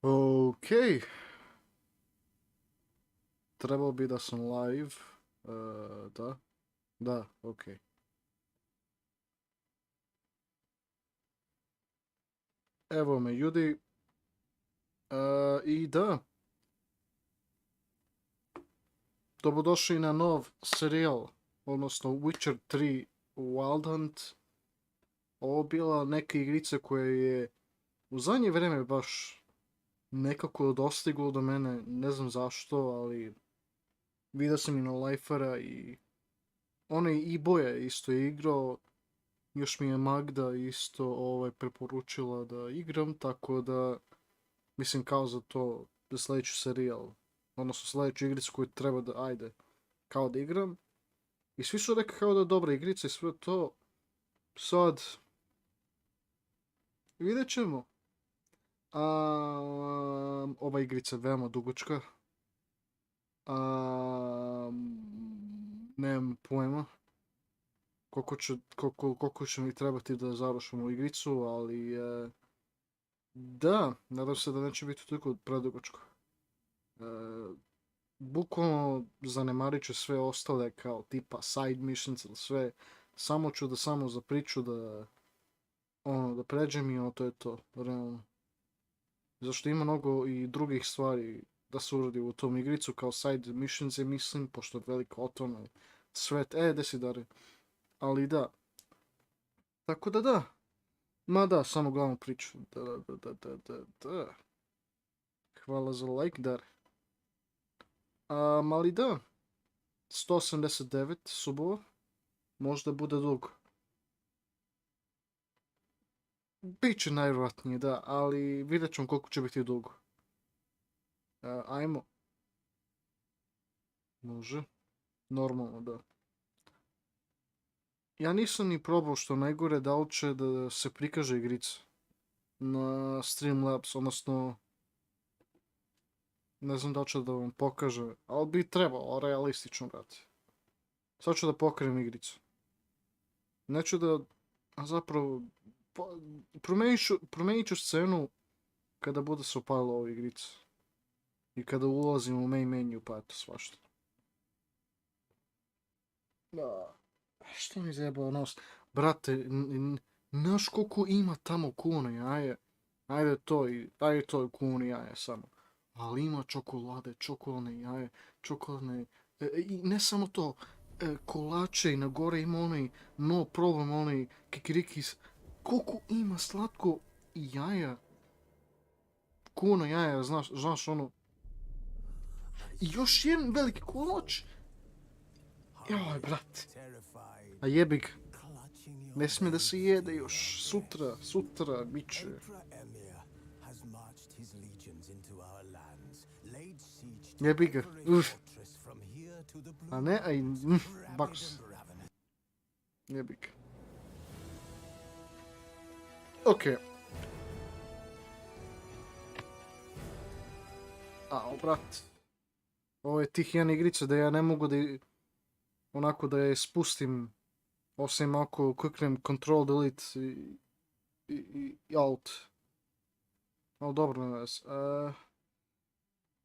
Ok, trebao bi da sam live. Da, da, ok. Evo me ljudi. I da, dobrodošli na nov serijal, odnosno Witcher 3 Wild Hunt. Ovo bila neka igrica koja je u zadnje vrijeme baš nekako dostiglo do mene, ne znam zašto, ali vidio sam i na Lifera i onaj i Boje isto je igrao. Još mi je Magda isto preporučila da igram, tako da mislim kao za to za sljedeći serijal, odnosno sljedeću igricu koju treba da, ajde, kao da igram. I svi su rekli kao da je dobra igrica i sve to. Sad, vidjet ćemo. Ova igrica je veoma dugačka. Nemam pojma koliko će mi trebati da završim u igricu, ali da, nadam se da neće biti toliko predugačko. Bukvalno zanemarit ću sve ostale kao tipa side missions ili sve. Samo ću da samo za priču da pređem i to je to, realno. Zašto ima mnogo i drugih stvari da se uradi u tom igricu kao side missions je, mislim, pošto je veliko otvoreno svet. Gdje si Dare? Ali da. Tako da da. Ma da, samo glavnu priču. Da. Hvala za like, Dare. Ali da. 189 Subova. Možda bude dugo. Biće najvjerojatnije, da, ali vidjet ćemo koliko će biti dugo. Ajmo. Može. Normalno, da. Ja nisam ni probao, što najgore, da li će da se prikaže igrica na Streamlabs, odnosno ne znam da li će da vam pokaže, ali bi trebalo, realistično, brate. Sad ću da pokrenem igricu. Neću da, a zapravo, promenit ću scenu kada bude se upalila ova igrica. I kada ulazim u main menu, pa eto, svašta. Da. Što mi zajebao nos? Brate, znaš koliko ima tamo kune jaje? Ajde to je kune jaje samo. Ali ima čokolade, čokoladne jaje, čokoladne... I ne samo to, kolače i na gore ima onaj no problem, onaj kikirikis. Koliko ima slatko jaja? Kuna jaja, znaš ono... I još jedan veliki kolač. Joj, brate. A jebi ga. Ne smije da se jede još. Sutra, bit će. Jebi ga. A ne, baks. Jebi ga. Okej. Brate. Ovo je tih jedna igrica da ja ne mogu da... onako da je spustim, osim ako kliknem Ctrl, Delete i Alt. Ali dobro, ne vez.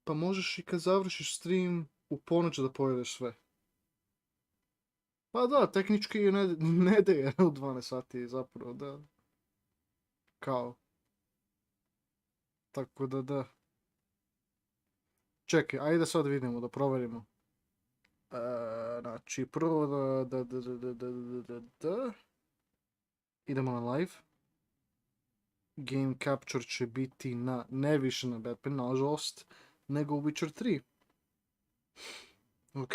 Pa možeš i kad završiš stream u ponoć da pojedeš sve. Pa da, tehnički ne da je u 12 sati zapravo, da. Kao. Tako da. Čekaj, ajde sad vidimo, da provjerimo. Znači, prvo da. Idemo na live. Game capture će biti ne više na Batman, nažalost, nego u Witcher 3. Ok.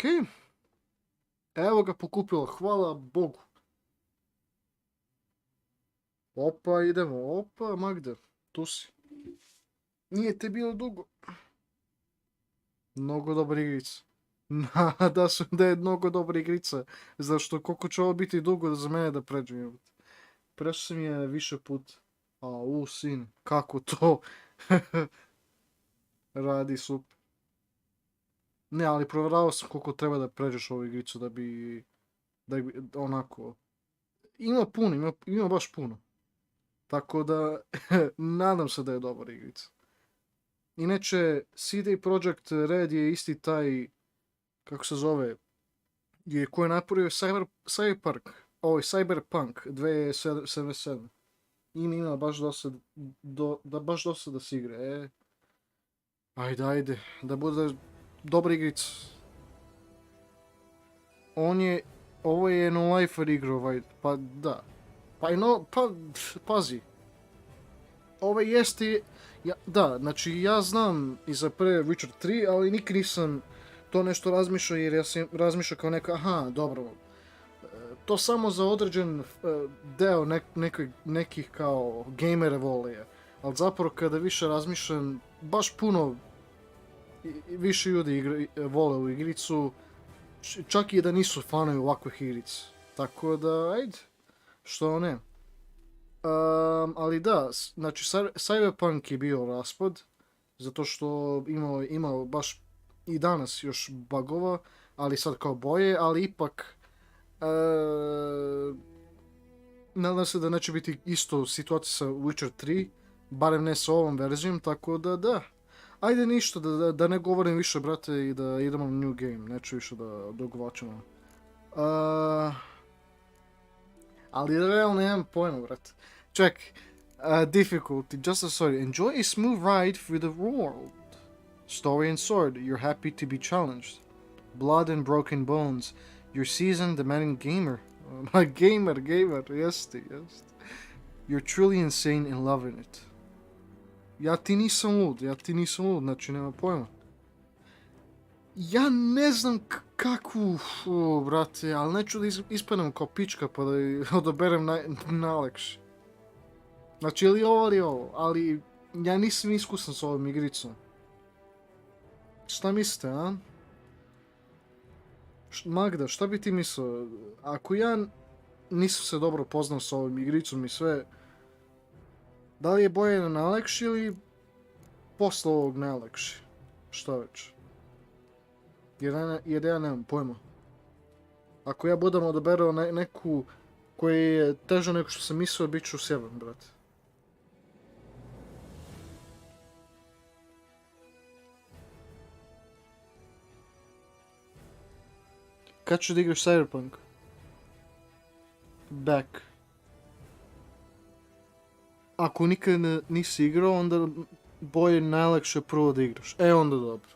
Evo ga pokupilo, hvala Bogu. Opa, idemo, opa, Magda, tu si. Nije te bilo dugo. Mnogo dobra igrica. Nada sam da je mnogo dobra igrica. Zašto, koliko će ovo biti dugo za mene da pređem. Prešao sam je više put. Sin, kako to radi, super. Ne, ali provjeravao sam koliko treba da pređeš ovu igricu da bi onako... Ima baš puno. Tako da, nadam se da je dobra igrica. Inače, CD Projekt Red je isti taj, kako se zove, ko je napravio Cyberpunk 2077. Ima baš dosta, baš dosta da se igre. Ajde, da bude dobra igrica. Ovo je No Lifer igra, pa da. Pazi. Ovo jeste, da, znači ja znam i za prve Witcher 3, ali nikad nisam to nešto razmišljao jer ja sam razmišljao kao neka, aha, dobro, to samo za određen deo nekih kao gamere vole, ali zapravo kada više razmišljam, baš puno više ljudi vole u igricu, čak i da nisu fanovi ovakvih igrica. Tako da, ajde, što ne. Ali da, znači Cyberpunk je bio raspad, zato što imao baš i danas još bugova, ali sad kao boje, ali ipak nadam se da neće biti isto situacija sa Witcher 3, barem ne sa ovom verzijom, tako da. Ajde ništa, da ne govorim više, brate, i da idemo na new game, neću više da dogovačamo. Ali realno nemam pojma, brate. Check. Difficulty. Just a story. Enjoy a smooth ride through the world. Story and sword. You're happy to be challenged. Blood and broken bones. You're seasoned, demanding gamer. My gamer. Jeste. You're truly insane and loving it. Ja ti nisam lud, znači nema pojma. Ja ne znam kakvu, brate, ali neću da ispadnem kao pička pa da odaberem najlakše. Znači, ili ovo, ali ja nisam iskusan s ovom igricom. Šta mislite, a? Magda, šta bi ti mislio? Ako ja nisam se dobro poznao s ovom igricom i sve, da li je bolje najlakše ili posle ovog najlakše? Šta već? Jer ja nemam pojma. Ako ja budem odaberao neku koja je teža nego što sam mislio, bit ću sjeban, brate. Kad ću da igraš Cyberpunk? Back. Ako nikad nisi igrao, onda bolje najlakše prvo da igraš. Onda dobro.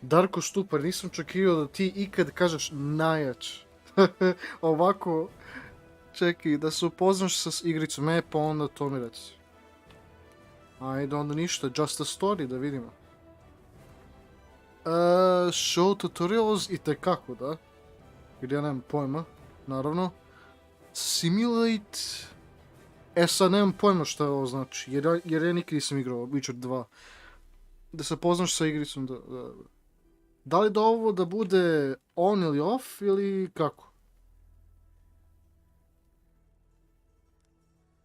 Darko Štupar, nisam očekivao da ti ikad kažeš najjač. Ovako, čekaj, da se upoznaš sa igricom, pa onda to mi reci. Ajde, onda ništa, just a story, da vidimo. Show tutorials i tekako, da. Jer ja nemam pojma, naravno. Simulate... sad nemam pojma šta ovo znači, jer ja nikad nisam igrao Witcher 2. Da se poznaš sa igricom, da li da ovo da bude on ili off, ili kako?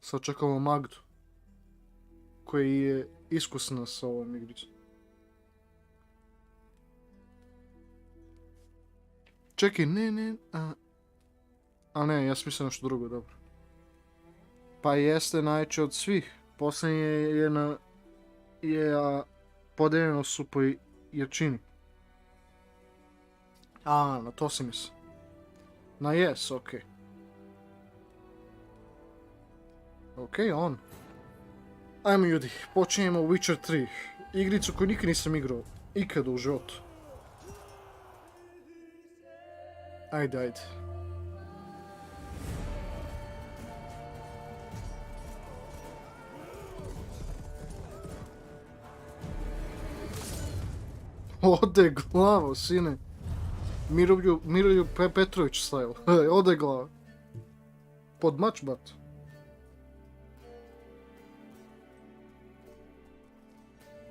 Sad čekamo Magdu, koji je iskusna sa ovom igricom. Čekaj, ne, ne, ja sam mislio nešto drugo, dobro. Pa jeste najjače od svih. Posljednje je podeljeno su po jačini. Na to si misli. Na yes, okej. Okej, on. Ajmo ljudi, počinjemo Witcher 3. Igricu koju nikad nisam igrao. Ikada u životu. Ajde. Ode glavo, sine. Miroljub Petrović style. Ode glava. Pod mač, bat.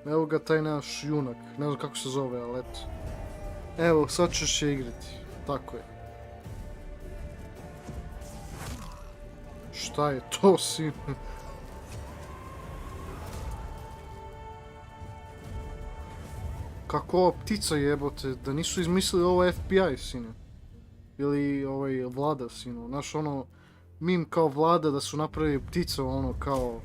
Evo ga taj naš junak. Ne znam kako se zove, ali eto. Evo, sad ćeš je igrati. Tako je. Šta je to, sine? Kako ova ptica jebote, da nisu izmislili ovo FBI, sine. Ili Vlada, sine. Znaš ono, mim kao Vlada da su napravili ptica, ono kao...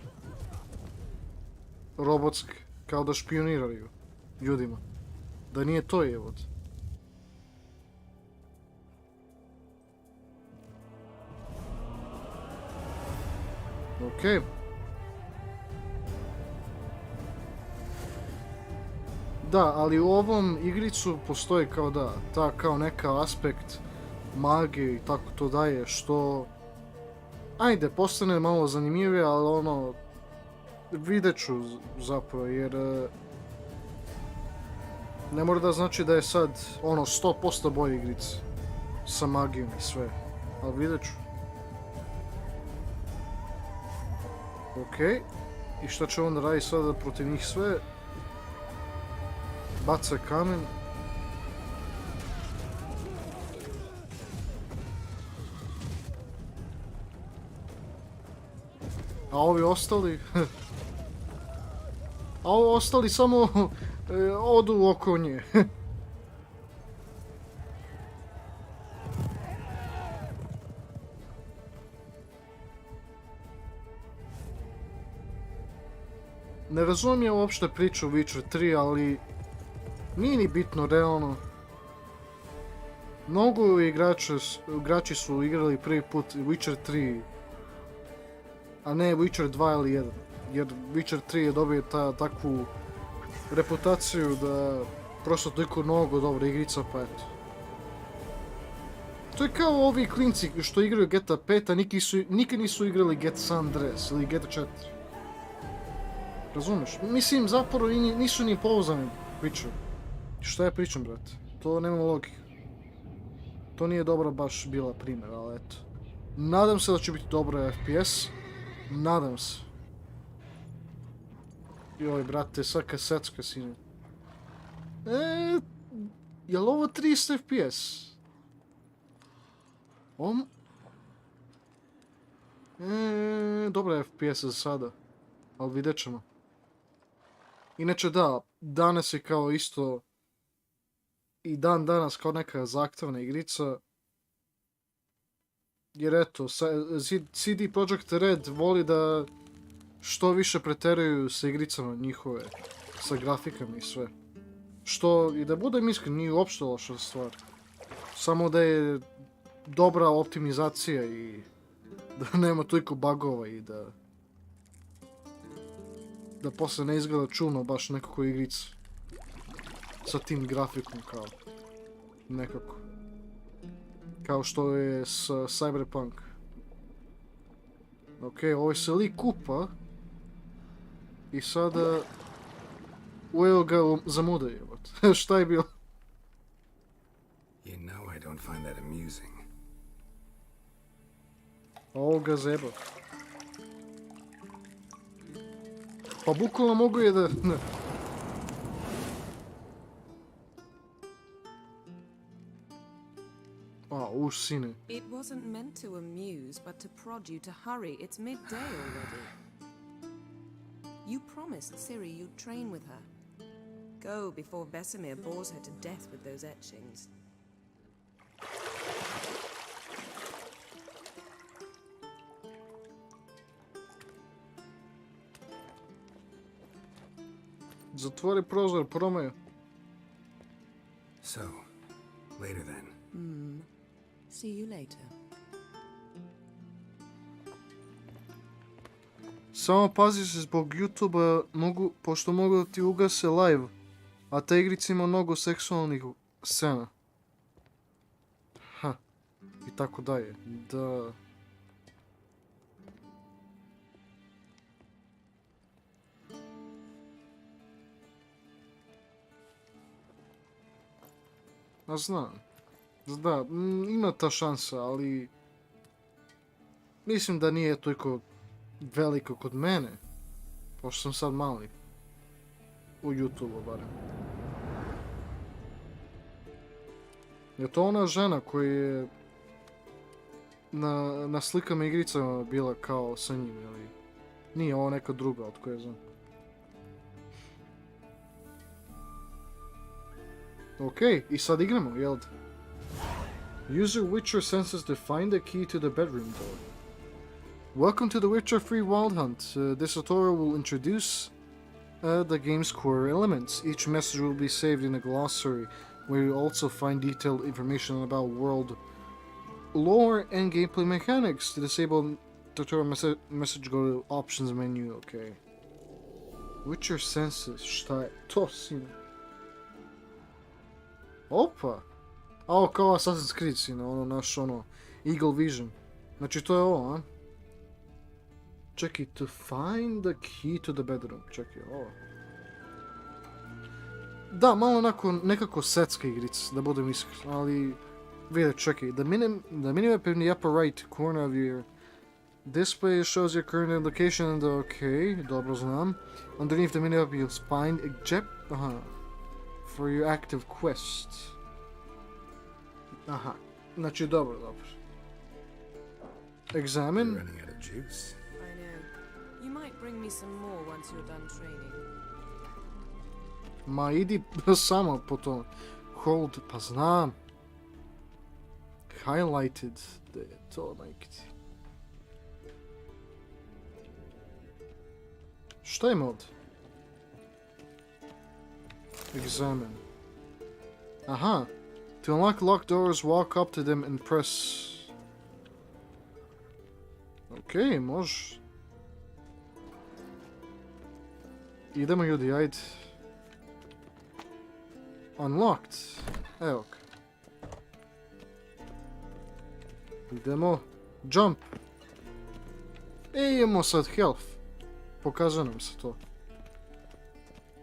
robotski, kao da špioniraju ljudima. Da nije to jevot. Okej. Da, ali u ovom igricu postoji kao da, ta kao neka aspekt magije i tako to daje, što ajde, postane malo zanimljivije, ali ono, vidjet ću zapravo, jer ne mora da znači da je sad ono 100% bolje igrice sa magijom i sve, ali vidjet ću. Okej, i šta će onda raditi sada protiv njih sve? Baca kamen. A ovi ostali? A ovi ostali samo odu oko nje. Ne razumijem uopšte priču o Witcher 3, ali nije ni bitno, realno. Mnogo igrači su igrali prvi put Witcher 3, a ne Witcher 2 ili 1. Jer Witcher 3 je dobio takvu reputaciju da prosto toliko mnogo dobra igrica, pa eto. To je kao ovi klinci što igraju GTA 5, a nikad nisu igrali GTA San Andreas ili GTA 4. Razumeš? Mislim, zapravo nisu ni pouzdani Witcher. Šta ja pričam, brate? To nema logike. To nije dobro baš bila primjer, ali eto. Nadam se da će biti dobro FPS. Nadam se. Joj, brate, sad kasetska sine. Jel ovo 300 FPS? Dobra FPS za sada. Ali vidjet ćemo. Inače da, danas je kao isto i dan danas kao neka zahtevna igrica. Jer eto, CD Projekt Red voli da što više preteruju sa igricama njihove, sa grafikama i sve. Što, i da budem iskren, nije uopšte loša stvar. Samo da je dobra optimizacija i da nema toliko bugova i da posle ne izgleda čudno baš nekako igrica. Sa tim grafikom kao. Nekako. Kao što je s Cyberpunk. Okej, ovaj se lik kupa. I sada ujeo ga zamuda jebot. Šta je bilo? You know I don't find that amusing. Ovo ga zeba. Pa bukvalno mogu je da... Sine. It wasn't meant to amuse, but to prod you to hurry. It's midday already. You promised Ciri you'd train with her. Go before Vesemir bores her to death with those etchings. Zatvori prozor, Promejo. So, later then. See you later. Samo pazi se zbog YouTube-a, pošto mogu da ti ugase live, a ta igrica ima mnogo seksualnih scena. I tako dalje. Da... A znam. Da, ima ta šansa, ali... Mislim da nije toliko veliko kod mene. Pošto sam sad mali. U YouTube-u barem. Je to ona žena koja je... Na slikama igricama bila kao sa njim, ili... Nije ovo neka druga od koje znam. Okej, i sad igramo, jel da? Use your Witcher senses to find the key to the bedroom door. Welcome to the Witcher 3 Wild Hunt. This tutorial will introduce The game's core elements. Each message will be saved in a glossary, where you also find detailed information about world lore and gameplay mechanics. To disable tutorial message, go to options menu, okay. Witcher senses, šta je to, sine? Opa! A, kao Assassin's Creed, sine, ono naš, ono, Eagle Vision. Znači to je ovo, a? Čekaj, to find the key to the bedroom. Čekaj, ovo. Da, malo onako nekako setska igrica, da budem iskren, ali... Vidjet, čekaj, the minimap in the upper right corner of your display shows your current location and okay, dobro znam. Underneath the minimap you'll find for your active quest. Aha, znači dobro. Examine. You're running out of juice. I know. You might bring me some more once you're done training. Ma idi samo po to. Hold, pa znam. Highlighted, da je to nekti. Šta ima ovdje? Examine. Aha. To unlock locked doors, walk up to them and press... Okej, može. Idemo ljudi, ajde. Unlocked. Evo ga. Idemo. Jump. Imamo sad health. Pokazuje nam se to.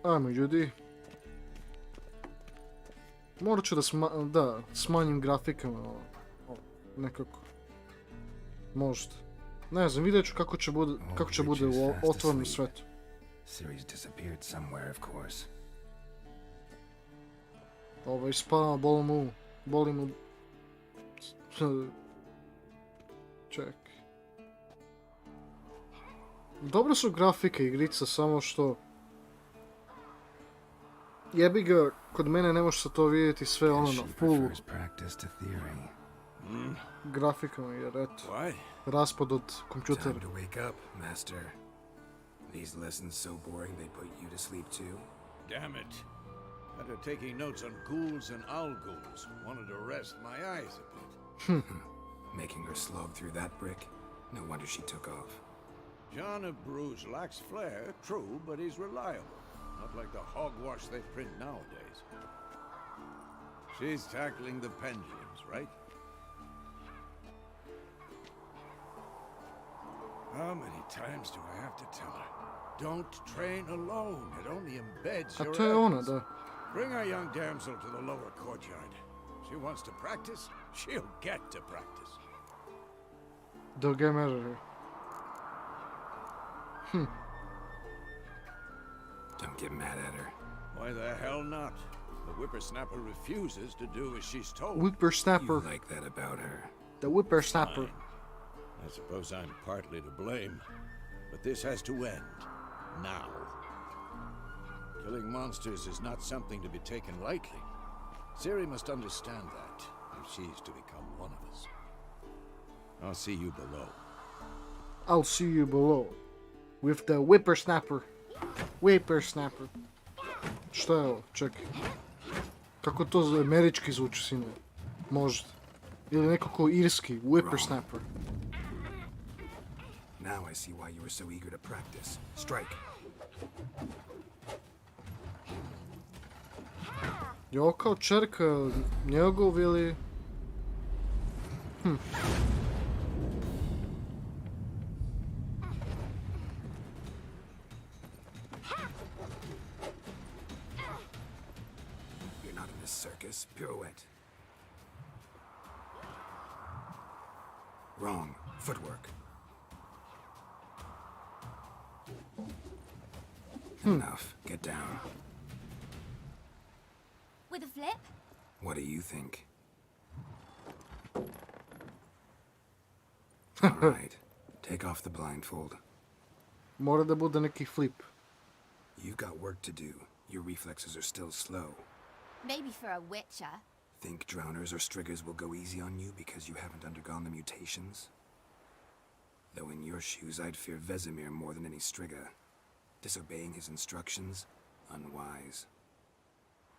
Ajmo ljudi. Morat ću da smanjim grafikama. Nekako. Možda. Ne znam, vidjet ću kako će bude u otvorenom svetu. Ciri's disappeared somewhere, of course. Ovaj spava, boli mu... Ček. Dobre su grafike igrica, samo što... Jebi ga, kod mene ne može se to vidjeti sve ono na full grafikama, jer eto, raspad od kompjutera. Time to wake up, master. These lessons so boring they put you to sleep too? Damn it. After taking notes on ghouls and owl ghouls, wanted to rest my eyes a bit. Making her slog through that brick? No wonder she took off. John of Bruges lacks flair, true, but he's reliable. Not like the hogwash they print nowadays. She's tackling the pendulums, right? How many times do I have to tell her? Don't train alone. It only embeds your efforts. Bring our young damsel to the lower courtyard. She wants to practice, she'll get to practice. Don't get mad at her. Don't get mad at her. Why the hell not? The whippersnapper refuses to do as she's told. Whippersnapper. You like that about her? The whippersnapper. Fine. I suppose I'm partly to blame, but this has to end. Now. Killing monsters is not something to be taken lightly. Ciri must understand that, if she's to become one of us. I'll see you below. I'll see you below. With the whippersnapper. Whippersnapper. Šta je ovo? Čekaj. Kako to američki zvuči, sine? Možda. Ili nekako irski. Whippersnapper. Now I see why you were so eager to practice. Strike. Je ovo kao čerka njegov ili... You're not in a circus. Pirouette. Wrong. Footwork. Enough. Get down. With a flip? What do you think? All right. Take off the blindfold. Mora da bude neki flip. You've got work to do. Your reflexes are still slow. Maybe for a witcher. Think drowners or striggers will go easy on you because you haven't undergone the mutations? Though in your shoes, I'd fear Vesemir more than any strigger. Disobeying his instructions? Unwise.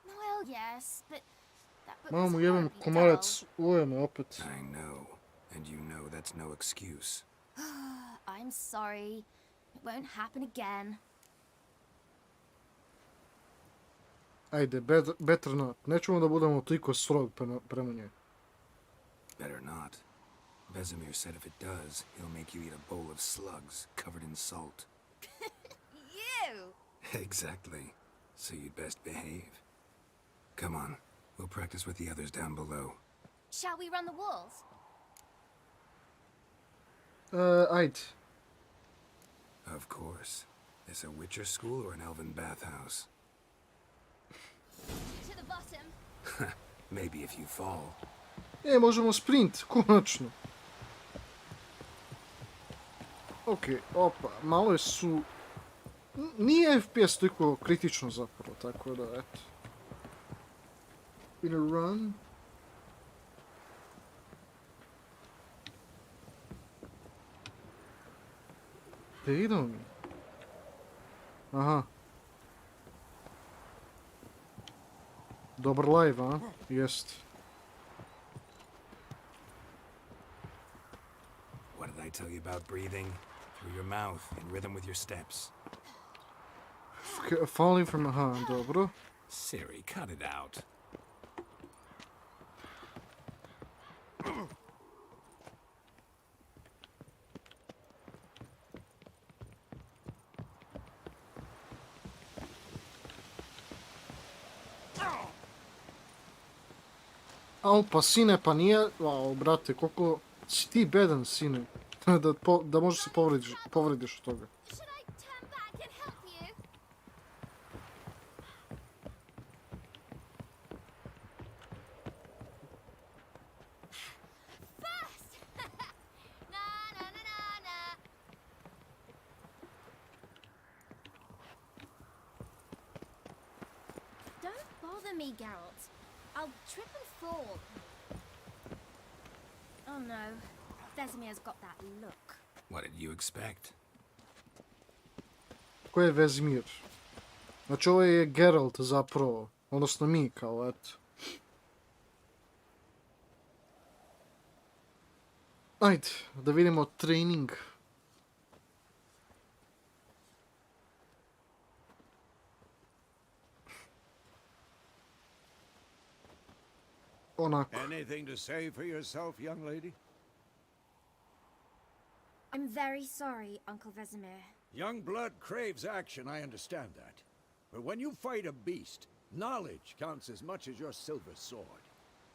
Well, yes, but that book Mamu was jebem horribly komarac ujeme opet. I know. And you know that's no excuse. dull. I'm sorry. It won't happen again. Ajde, better not. Nećemo da budemo toliko strog prema njoj. Better not. Vesemir said if it does, he'll make you eat a bowl of slugs covered in salt. You! Exactly. So you'd best behave. Come on. We'll practice with the others down below. Shall we run the walls? Ajde. Of course. This a Witcher school or an elven bathhouse? To the bottom. Maybe if you fall. Možemo sprint, konačno. Ok, opa, malo su... Nije FPS toliko kritično zapravo, tako da, eto. In a run. Gdje idemo mi? Aha. Dobar live, a? Jest. What did I tell you about breathing? Through your mouth, in rhythm with your steps. Falling from... Aha, dobro. Siri, cut it out. Al pa sine, pa nije... Wow, brate, koliko si ti bedan, sine. Da možeš se povrediš od toga. Should I turn back and help you? First! Na na na na na. Don't bother me, Geralt. I'll trip and fall. Oh no. Vesemir's got that look. What did you expect? Ko je Vesemir? Znači ovo je Geralt zapravo. Odnosno mi, kao eto. Ajde, da vidimo trening. Onako. Anything to say for yourself, young lady? I'm very sorry, Uncle Vesemir. Young blood craves action, I understand that. But when you fight a beast, knowledge counts as much as your silver sword.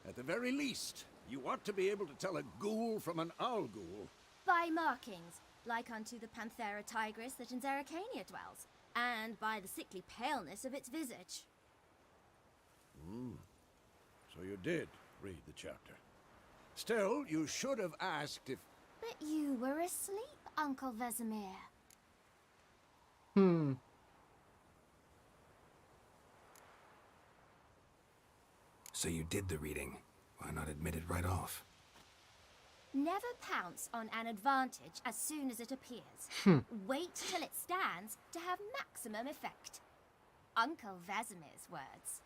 At the very least, you ought to be able to tell a ghoul from an owl ghoul. By markings, like unto the Panthera tigris that in Zeracania dwells, and by the sickly paleness of its visage. So you did read the chapter. Still, you should have asked if... But you were asleep, Uncle Vesemir. So you did the reading. Why not admit it right off? Never pounce on an advantage as soon as it appears. Wait till it stands to have maximum effect. Uncle Vesemir's words.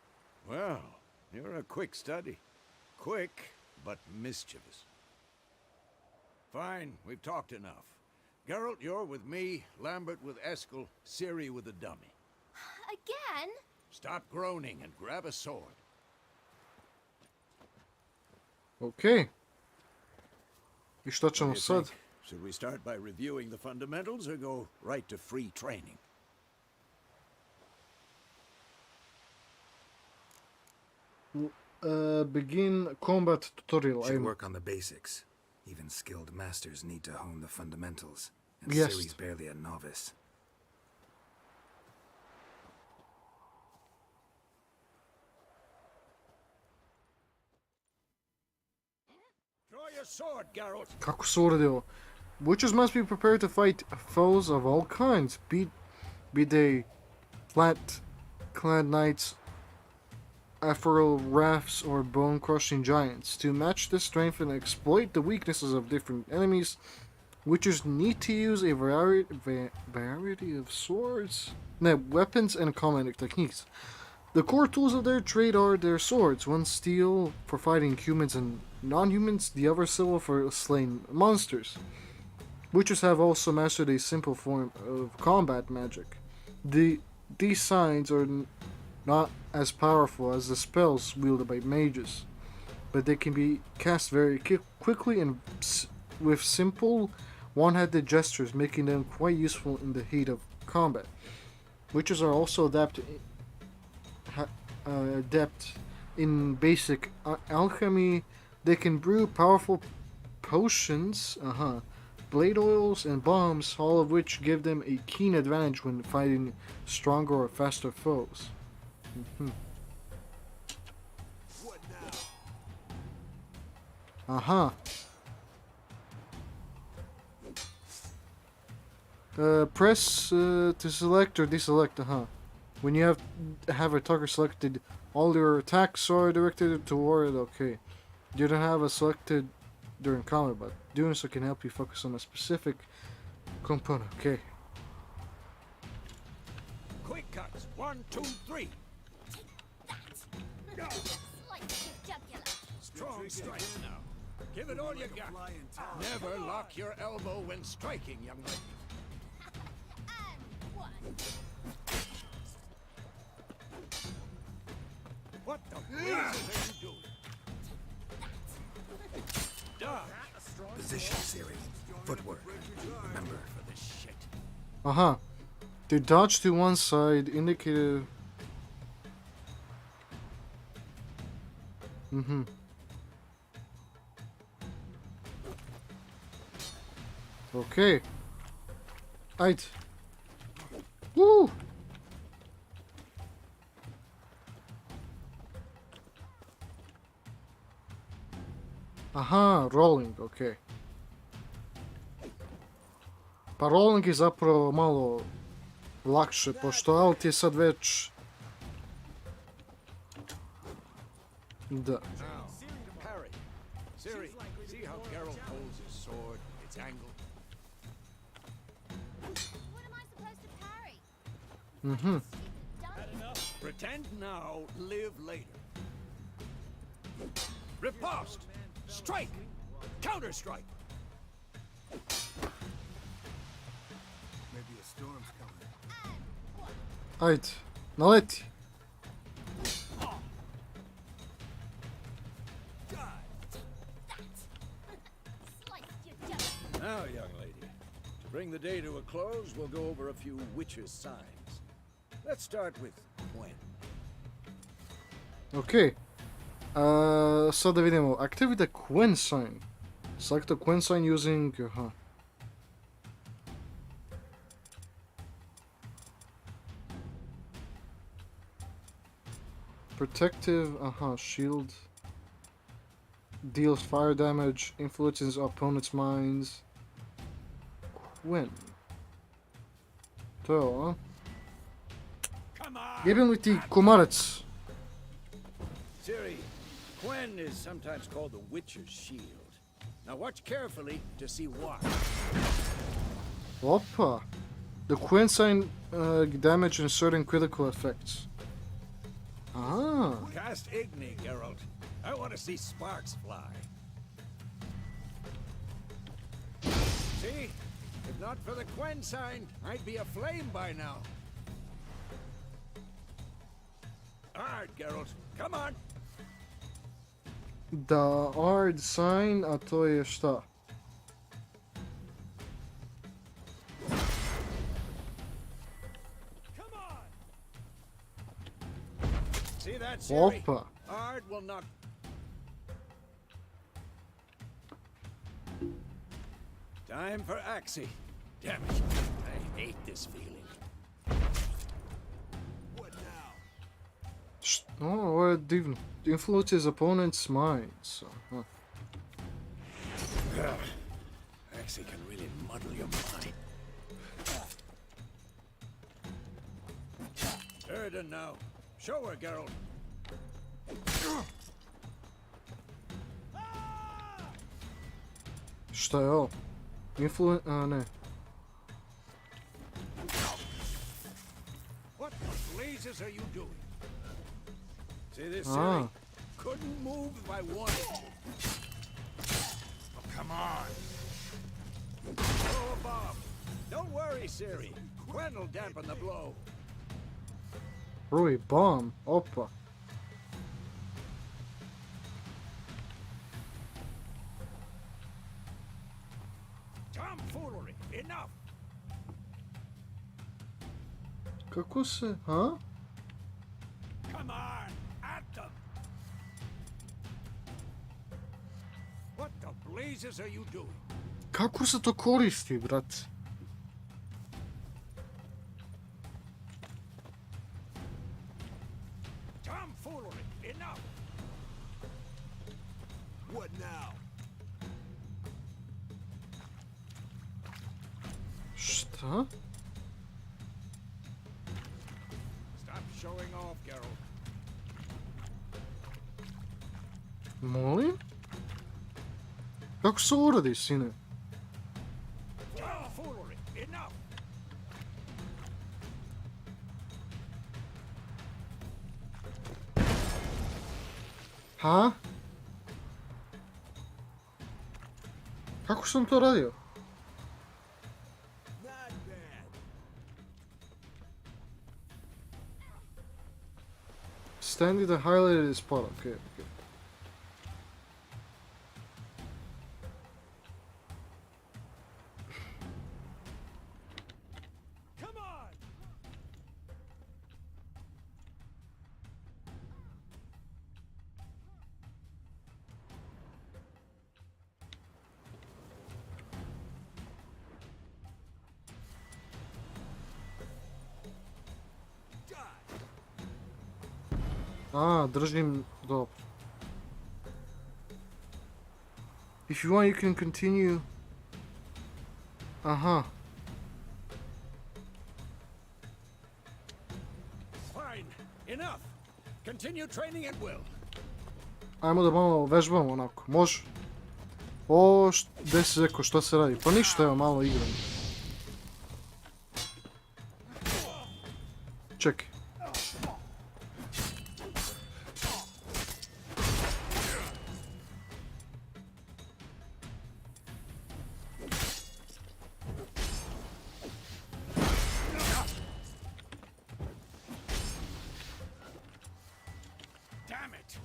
Well, you're a quick study. Quick, but mischievous. Fine, we've talked enough. Geralt, you're with me, Lambert with Eskel, Ciri with the dummy. Again? Stop groaning and grab a sword. Ok. I što What do ćemo you sad? think? Should we start by reviewing the fundamentals or go right to free training? Begin combat tutorial. Should Ajmo. work on the basics. Even skilled masters need to hone the fundamentals. And Yes. Ciri's barely a novice. Draw your sword, Geralt. Kako se uradi ovo? Witches must be prepared to fight foes of all kinds, be they clad knights, ethereal rafts, or bone-crushing giants. To match the strength and exploit the weaknesses of different enemies, Witchers need to use a variety of swords, no, weapons and combat techniques. The core tools of their trade are their swords, one steel for fighting humans and non-humans, the other silver for slaying monsters. Witchers have also mastered a simple form of combat magic. These signs are not as powerful as the spells wielded by mages, but they can be cast very quickly and with simple one-handed gestures, making them quite useful in the heat of combat. Witches are also adept in basic alchemy. They can brew powerful potions, blade oils, and bombs, all of which give them a keen advantage when fighting stronger or faster foes. Press to select or deselect, When you have a target selected, all your attacks are directed toward, okay. You don't have a selected during combat, but doing so can help you focus on a specific component, okay. Quick cuts. 1, 2, 3. Slice your jugular. Strong strikes now. Give it all you got. Never lock your elbow when striking, young lady. And one. What the blazes are you doing? Dodge. Position, Siri. Footwork. Remember. For this shit. To dodge to one side indicated. Okay. Right. Woo! Rolling, okay. Pa rolling je zapravo malo lakše, pošto alt je sad već... Da. Now, parry. Siri, see how Geralt holds his sword, its angle? What am I supposed to parry? Pretend now, live later. Riposte! Strike! Counter-strike! Maybe a storm's coming. Ajde, naleti. Now, young lady, to bring the day to a close, we'll go over a few witches' signs. Let's start with Gwen. Okay. Sad da vidimo. Activate the Quen sign. Select the Quen sign using... Protective, shield. Deals fire damage, influences opponent's minds. Quen. To je ovo, Come on! Jebim li ti komarac? Siri, Gwen is sometimes called the Witcher's Shield. Now watch carefully to see why. Opa. The Quen sign damage and certain critical effects. Cast Igni, Geralt. I want to see sparks fly. See? If not for the Gwen sign, I'd be aflame by now. Alright, Geralt. Come on. The hard sign, a to je šta? Come on. See that, Siri? Opa. Ard will not. Time for Axie. Damn it. I hate this feeling. What now? Ovo je divno. Influences opponent's minds. Axie can really muddle your mind. Erden now. Show her, Geralt. Šta je ovo? Ne. What the blazes are you doing? See this, Ah. Siri? Couldn't move if I wanted to. Oh, come on. Throw a bomb. Don't worry, Siri. Gwen'll dampen the blow. Throw a bomb. Opa. Tomfoolery. Enough. Kako se... Ha? Come on. At them. What the blazes are you doing? Kako se to koristi, brat? Tomfoolery. Enough. What now? Šta? Stop showing off, Geralt. Molim? Kako se ovo radi, sine? Tomfoolery. Enough. Ha? Kako sam to radio? Not bad. Standing the highlighted spot. Okay, okay. Come on. A, držim... Dobro. If you want, you can continue... Aha. Fine. Enough. Continue training at will. Ajmo da malo vežbamo onako. Može? O, gdje si rekao, što se radi? Pa ništa, evo, malo igram. Čekaj. Damn it.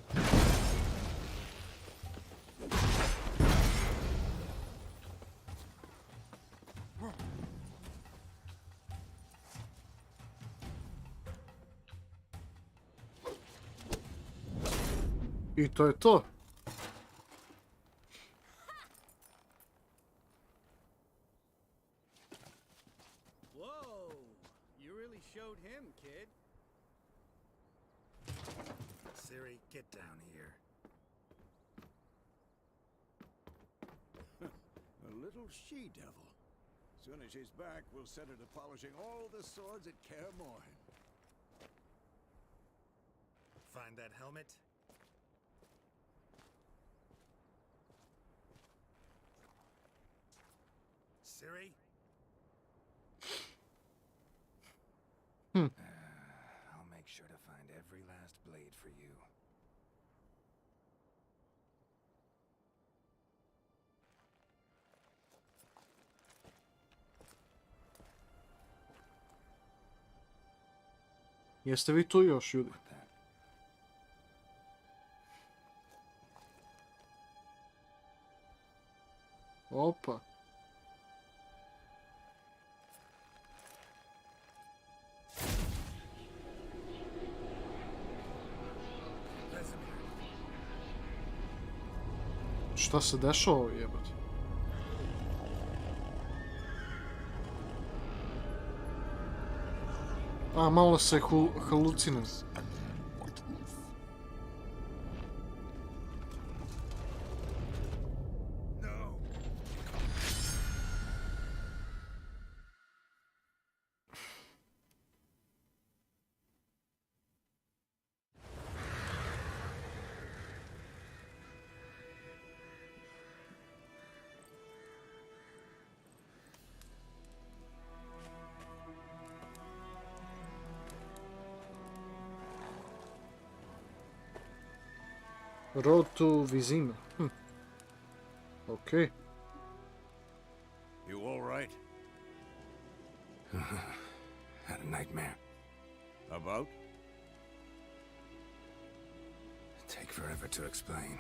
I to je to. Whoa! You really showed him, kid. Siri, get down here. A little she-devil. Soon as she's back, we'll set her to polishing all the swords at Kaer Morhen. Find that helmet? Siri? I'll make sure to find every last blade for you. Jeste vi tu još, ljudi? That. Opa. Šta se dešava ovo, jebate? A, malo se halucina. No! Road to Vizima. Okay. You all right? Had a nightmare. About? Take forever to explain.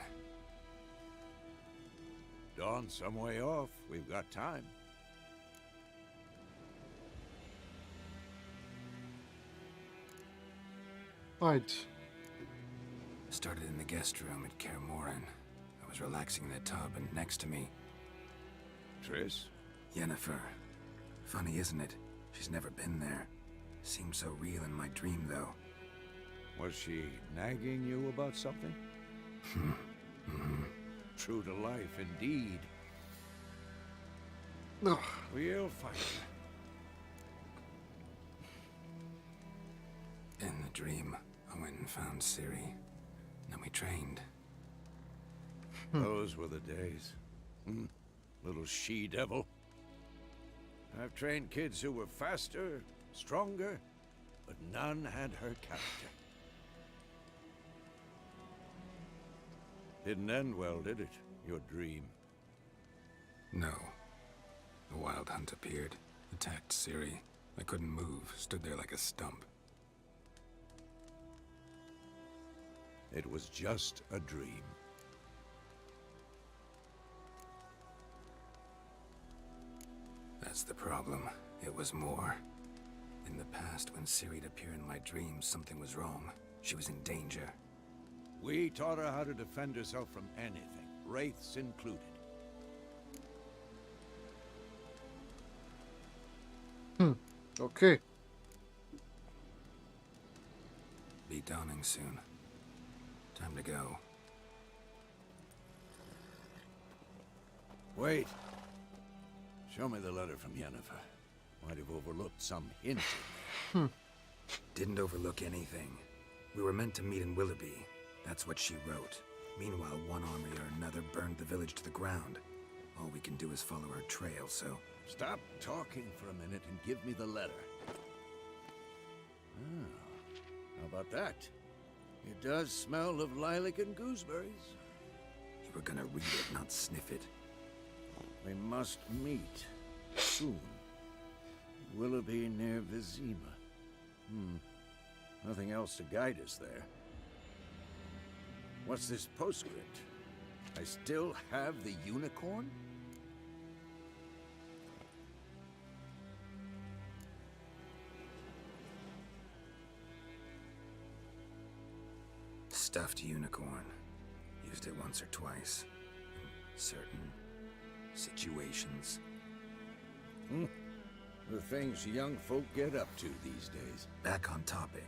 Dawn's some way off. We've got time. Right. Started in the guest room at Kaer Morhen. I was relaxing in the tub, and next to me, Triss? Yennefer. Funny, isn't it? She's never been there. Seemed so real in my dream, though. Was she nagging you about something? True to life, indeed. Ugh. We'll find her. In the dream, I went and found Ciri. Then we trained. Those were the days. Little she-devil. I've trained kids who were faster, stronger, but none had her character. Didn't end well, did it? Your dream? No. The Wild Hunt appeared, attacked Ciri. I couldn't move, stood there like a stump. It was just a dream. That's the problem. It was more. In the past, when Ciri'd appear in my dreams, something was wrong. She was in danger. We taught her how to defend herself from anything, wraiths included. Okay. Be dawning soon. Time to go. Wait. Show me the letter from Yennefer. Might have overlooked some hint in there. Didn't overlook anything. We were meant to meet in Willoughby. That's what she wrote. Meanwhile, one army or another burned the village to the ground. All we can do is follow her trail, so... Stop talking for a minute and give me the letter. Ah, how about that? It does smell of lilac and gooseberries. You were gonna read it, not sniff it. We must meet soon. Willoughby near Vizima. Nothing else to guide us there. What's this postscript? I still have the unicorn? Stuffed unicorn. Used it once or twice. In certain situations. The things young folk get up to these days. Back on topic.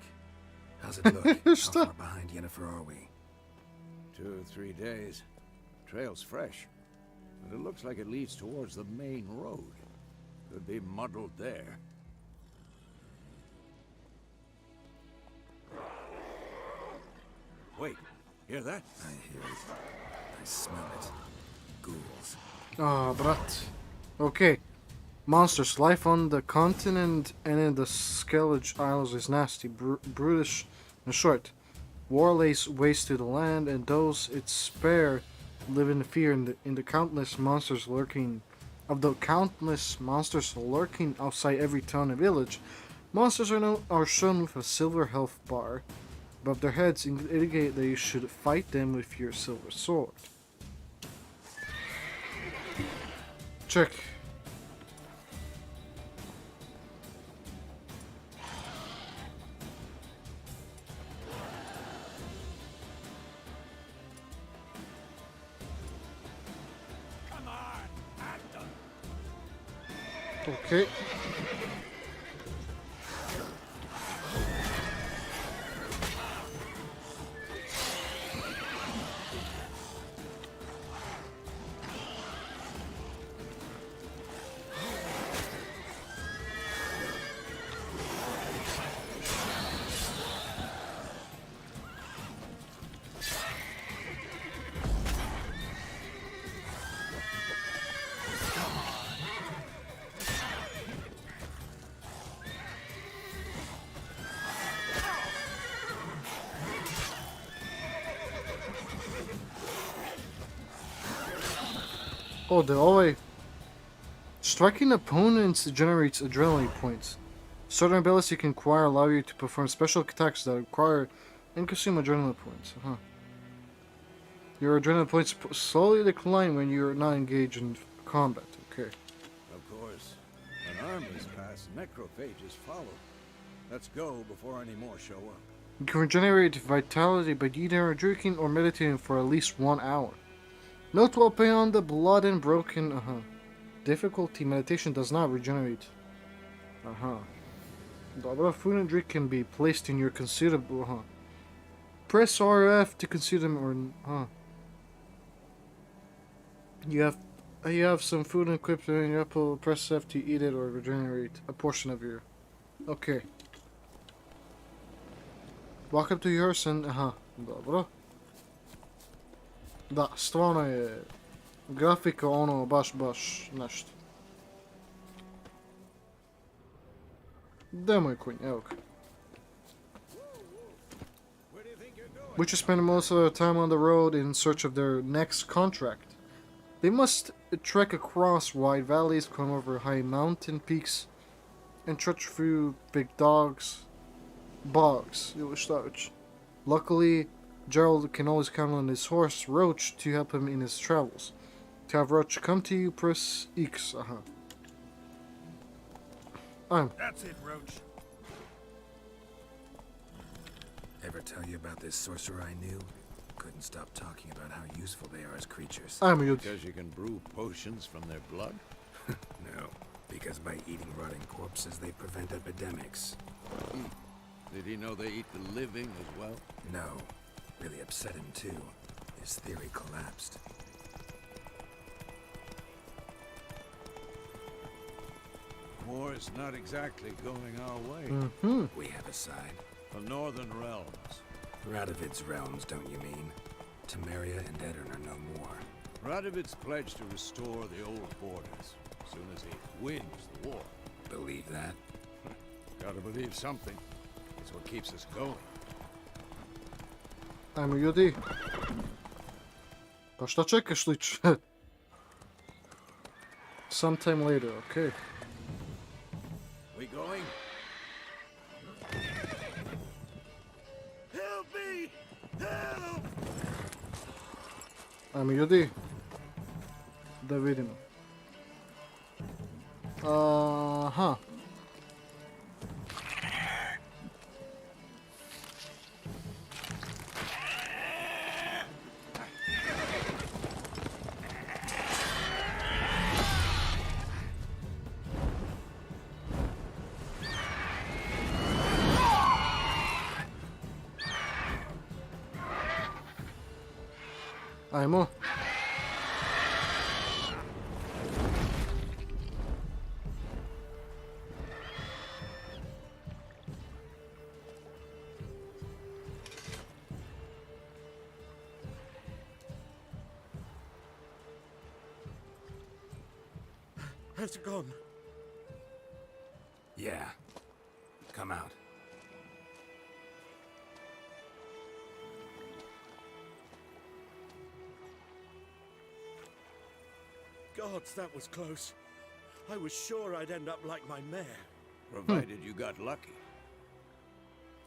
How's it look? How Stop. far behind Yennefer are we? 2 or 3 days. Trail's fresh, but it looks like it leads towards the main road. Could be muddled there. Wait, hear that? I hear it. I smell it. Ghouls. Ah, brat. Okay. Monsters. Life on the continent and in the Skellige Isles is nasty, brutish, and short. War lays waste to the land, and those it spare live in fear in the countless monsters lurking. Of the countless monsters lurking outside every town and village, monsters are shown with a silver health bar above their heads, indicate that you should fight them with your silver sword. Check. Come on, at them. Okay. Ode, ovaj... Striking opponents generates adrenaline points. Certain abilities you can acquire allow you to perform special attacks that require and consume adrenaline points. Your adrenaline points slowly decline when you're not engaged in combat. Okay. Of course. When armies pass, necrophages follow. Let's go before any more show up. You can regenerate vitality by either drinking or meditating for at least 1 hour. Note while beyond the blood and broken. Difficulty meditation does not regenerate. Dobra, food and drink can be placed in your considerable. Press RF to consider them or You have some food and equipped in your apple. Press F to eat it or regenerate a portion of your. Okay. Walk up to yours and dobro. Da, stvarno je grafika ono baš nešto. Gde je moj konj? Evo ga. Witches spend most of their time on the road in search of their next contract. They must trek across wide valleys, climb over high mountain peaks, and trudge through big bogs. Luckily, Gerald can always count on his horse, Roach, to help him in his travels. To have Roach come to you, press X. That's it, Roach. Ever tell you about this sorcerer I knew? Couldn't stop talking about how useful they are as creatures. Because you can brew potions from their blood? No, because by eating rotting corpses, they prevent epidemics. Did he know they eat the living as well? No. Really upset him too. His theory collapsed. War's not exactly going our way. We have a side. The Northern Realms. Radovid's realms, don't you mean? Temeria and Edirn are no more. Radovid's pledged to restore the old borders as soon as he wins the war. Believe that? Gotta believe something. It's what keeps us going. Ajmo ljudi. Pa šta čekaš lič? Sometime later, okay. We going? Help me! Help! Ajmo ljudi. Da vidimo. Aha. Ajmo. Has it gone? Yeah. Come out. Gods, that was close. I was sure I'd end up like my mare. Provided you got lucky.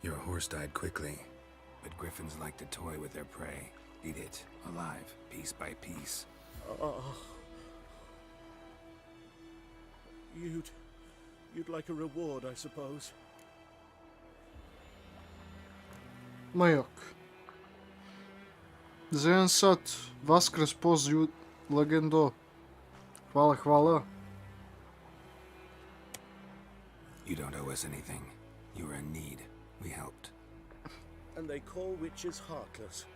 Your horse died quickly, but griffins like to toy with their prey. Eat it, alive, piece by piece. Oh. You'd like a reward, I suppose. Majok. Za jedan sat Vaskres poziv legendo. Hvala, hvala. You don't owe us anything. You were in need. We helped. And they call witches heartless.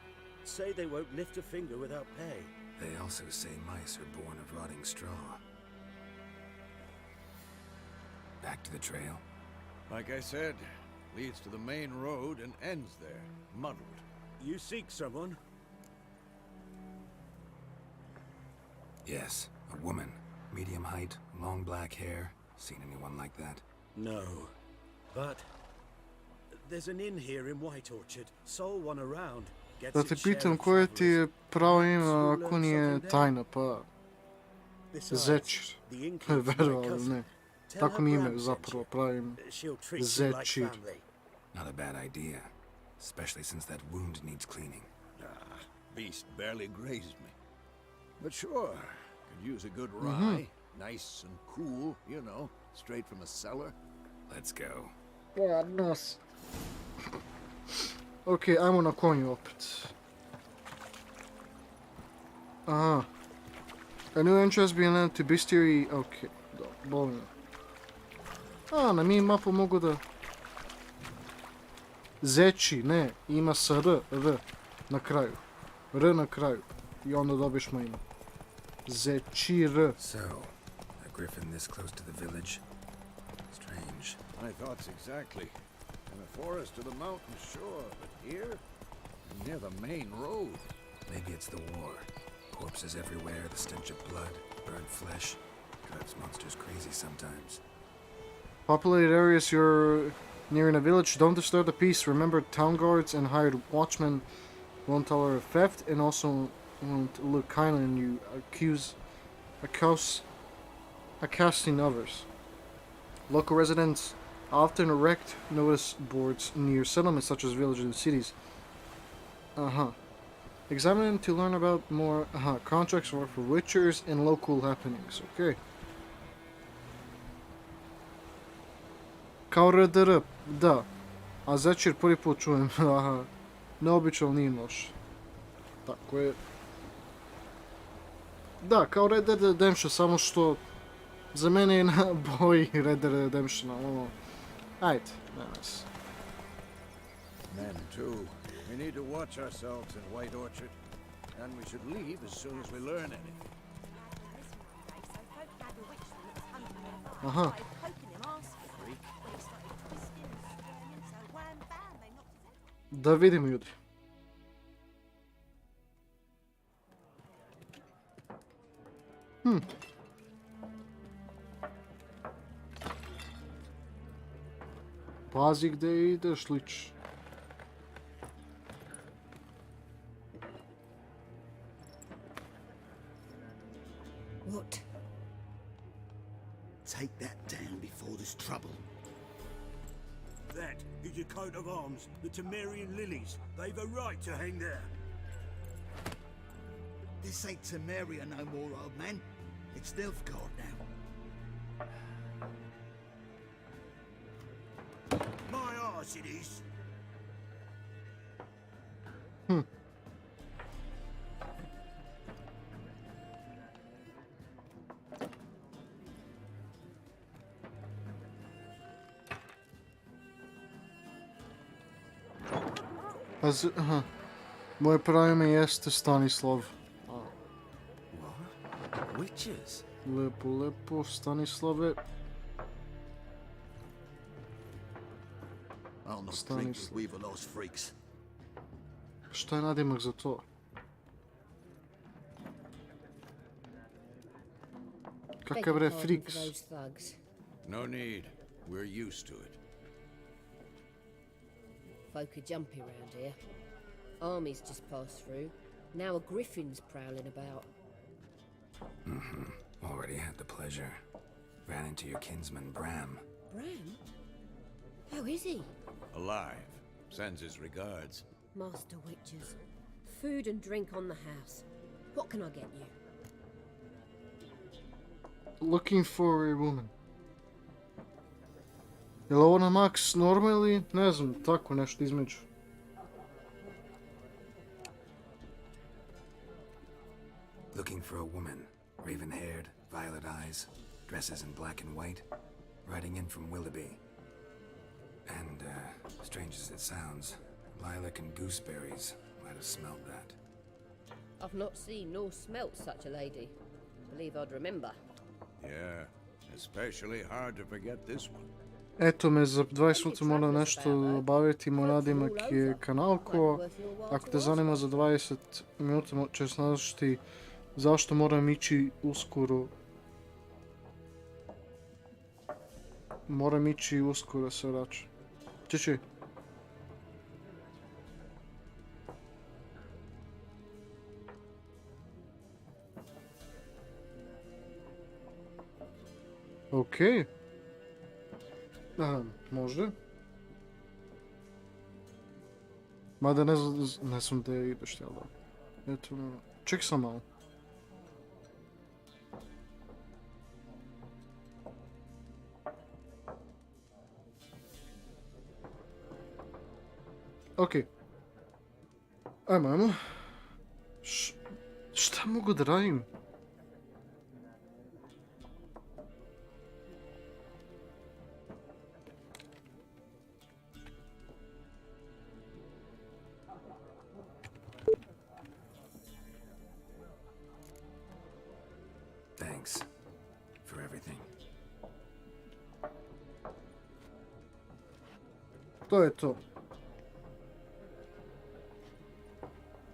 Say they won't lift a finger without pay. They also say mice are born of rotting straw. Back to the trail. Like I said, leads to the main road and ends there, muddled. You seek someone? Yes, a woman. Medium height, long black hair. Seen anyone like that? No. But there's an inn here in White Orchard. Sole one around. Gets Da te its share pitam of koje ti je travelers. pravo ime, ako nije tajna, pa... Besides, Zečir. the innkeeper's my Verovali ili cousin. ne. Tell Tako her mi ime Bram sent zapravo you. pravimo. She'll treat you like Zečir. family. Not a bad idea. Especially since that wound needs cleaning. Beast barely grazed me. But sure, could use a good rye. Nice and cool, you know, straight from a cellar. Let's go. Nas. Ok, ajmo na konju opet. Aha. A new entrance being led to bestiary. Ok, da, bolno. A, na mi mapu mogu da... Zeči, ne, ima sa R na kraju. R na kraju. I onda dobiš mu ime. Zečir. So, a griffin this close to the village? Strange. My thoughts exactly. In the forest or the mountain, sure, but here? Near the main road. Maybe it's the war. Corpses everywhere, the stench of blood, burnt flesh. Drives monsters crazy sometimes. Populated areas you're nearing a village, don't disturb the peace. Remember, town guards and hired watchmen won't tolerate theft and also won't look kindly on you, accosting others. Local residents often erect notice boards near settlements such as villages and cities. Examine them to learn about more contracts or for witchers and local happenings. Okay. Kao RDR, da. A Zečir prvi put čujem. Aha. Neobično nije loš. Tako je. Da, kao Red Dead Redemption, samo što za mene je na boji Red Dead Redemption, ono... Ajde, danas. Men, too. We need to watch ourselves in White Orchard. And we should leave as soon as we learn anything. Aha. Da vidimo, ljudi. Pazi gdje ideš, lič. What? Take that down before there's trouble. That is your coat of arms, the Temerian lilies. They've a right to hang there. This ain't Temeria no more, old man. It's Nilfgaard now. My arse it is. Aha. Moje pravo ime jeste Stanislav. What? Witches? Lepo, lepo, Stanislave. I'll not Stanislav. drink with Weaverlost freaks. Šta je nadimak za to? Kakav bre friks? Those thugs. No need. We're used to it. Folk are jumpy around here. Armies just passed through. Now a griffin's prowling about. Already had the pleasure. Ran into your kinsman, Bram. Bram? How is he? Alive. Sends his regards. Master Witchers. Food and drink on the house. What can I get you? Looking for a woman. Je li ovo na max norma ili ne znam, tako nešto između? Looking for a woman. Raven-haired, violet eyes, dresses in black and white. Riding in from Willoughby. And, strange as it sounds, lilac and gooseberries. Might have smelled that. I've not seen nor smelt such a lady. Believe I'd remember. Yeah, especially hard to forget this one. Eto me, za 20 minuta moram nešto obaviti, moj nadimak je Kanalko. Ako te zanima za 20 minuta ćeš naznačiti zašto moram ići uskoro. Moram ići uskoro se vraća. Čiči. Okej. Može. Mada ne znam da ideš, jel da? Eto, ček sam malo. Okej. Ajmo. Šta mogu da radim? Thanks for everything. To je to.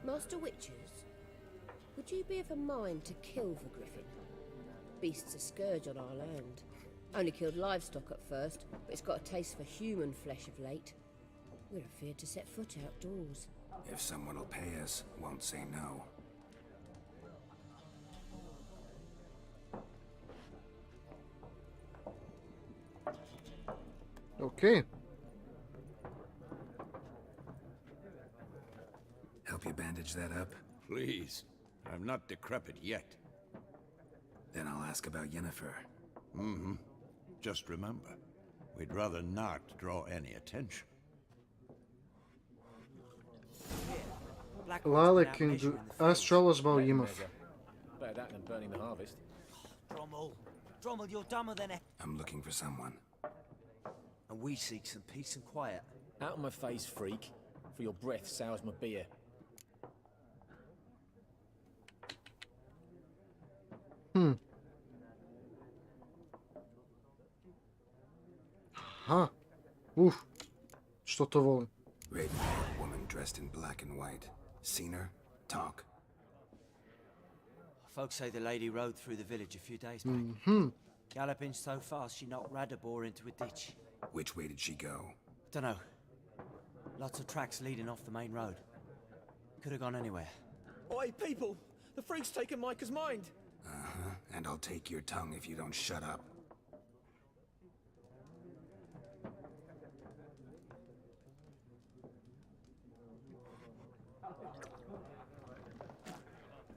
Master Witchers, would you be of a mind to kill the griffin? Beast's a scourge on our land. Only killed livestock at first, but it's got a taste for human flesh of late. We're afeard to set foot outdoors. If someone will pay us, won't say no. Okej. Help you bandage that up? Please. I'm not decrepit yet. Then I'll ask about Yennefer. Just remember, we'd rather not draw any attention. Lalek and ask us about Yennefer. Better that than burning the harvest. Drommel, you're dumber than a... I'm looking for someone. And we seek some peace and quiet. Out of my face, freak. For your breath sours my beer. Ha. Što to volim. Raven-haired woman dressed in black and white. Seen her? Talk. Folks say the lady rode through the village a few days back. Galloping so fast she knocked Radabor into a ditch. Which way did she go? Dunno. Lots of tracks leading off the main road. Could have gone anywhere. Oi, people! The freak's taken Micah's mind! And I'll take your tongue if you don't shut up.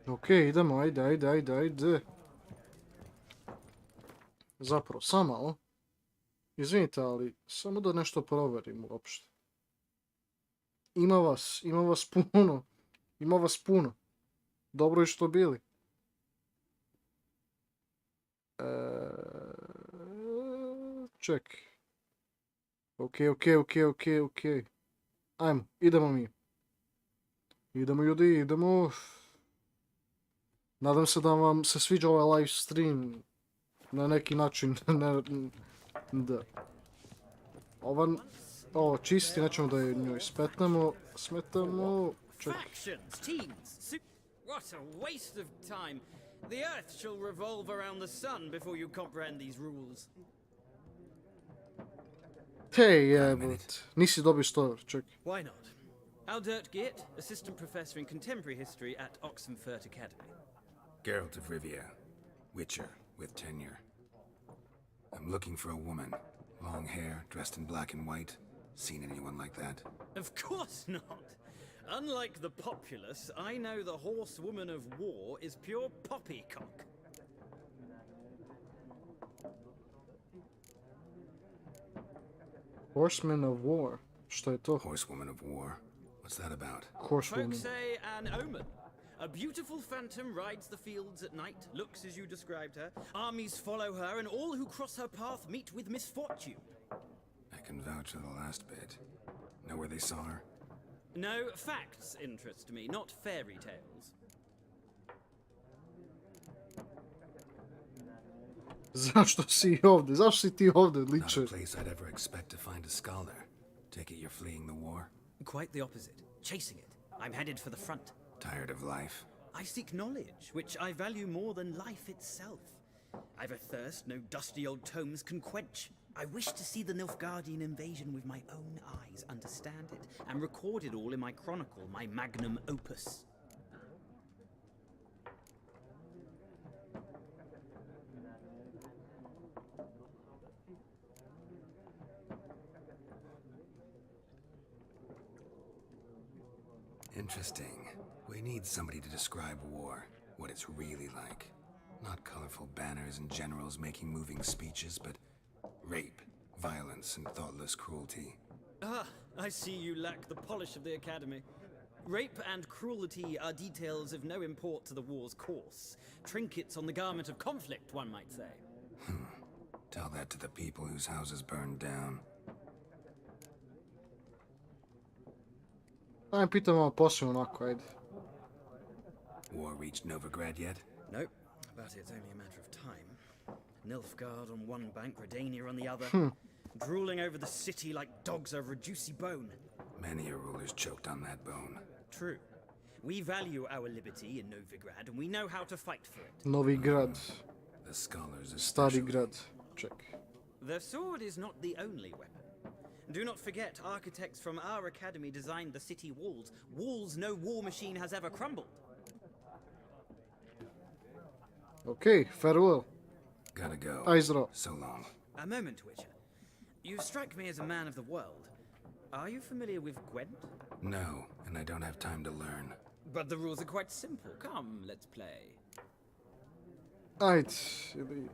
Okej, idemo, ajde. Zapravo, samo malo. Izvinite, ali samo da nešto proverim uopšte. Ima vas puno. Dobro je što bili. Ček. Okej. Ajmo, idemo mi. Idemo ljudi, idemo. Nadam se da vam se sviđa ovaj live stream. Na neki način, da. Ovo čisti, nećemo da je njoj smetamo. Ček. Factions, teams, what a waste of time. The earth shall revolve around the sun before you comprehend these rules. Hej, jebot. Nisi dobio 100 €, ček. Why not? Aldert Geert, assistant professor in contemporary history at Oxenfurt Academy. Geralt of Rivia. Witcher, with tenure. I'm looking for a woman. Long hair, dressed in black and white. Seen anyone like that? Of course not. Unlike the populace, I know the horsewoman of war is pure poppycock. Horseman of War. Što je to? Horsewoman of War? What's that about? Horsewoman. Folks say an omen. A beautiful phantom rides the fields at night, looks as you described her. Armies follow her, and all who cross her path meet with misfortune. I can vouch for the last bit. Know where they saw her? No, facts interest me, not fairy tales. Zašto si ovdje? Zašto si ti ovdje, Not liče? a place I'd ever expect to find a scholar. Take it you're fleeing the war? Quite the opposite. Chasing it. I'm headed for the front. Tired of life? I seek knowledge, which I value more than life itself. I've a thirst no dusty old tomes can quench. I wish to see the Nilfgaardian invasion with my own eyes, understand it, and record it all in my chronicle, my magnum opus. Interesting. We need somebody to describe war, what it's really like. Not colorful banners and generals making moving speeches, but rape, violence, and thoughtless cruelty. Ah, I see you lack the polish of the Academy. Rape and cruelty are details of no import to the war's course. Trinkets on the garment of conflict, one might say. Tell that to the people whose houses burned down. Ajme, pitam malo poslije onako, ajde. War reached Novigrad yet? Nope, but it's only a matter of time. Nilfgaard on one bank, Redania on the other, drooling over the city like dogs over a juicy bone. Many a ruler's choked on that bone. True. We value our liberty in Novigrad, and we know how to fight for it. Novigrad. The scholars Stari especially. grad. Check. The sword is not the only weapon. Do not forget, architects from our academy designed the city walls. Walls no war machine has ever crumbled. Okay, farewell. Gotta go. Ajzro. So long. A moment, Witcher. You strike me as a man of the world. Are you familiar with Gwent? No, and I don't have time to learn. But the rules are quite simple. Come, let's play. Ajde.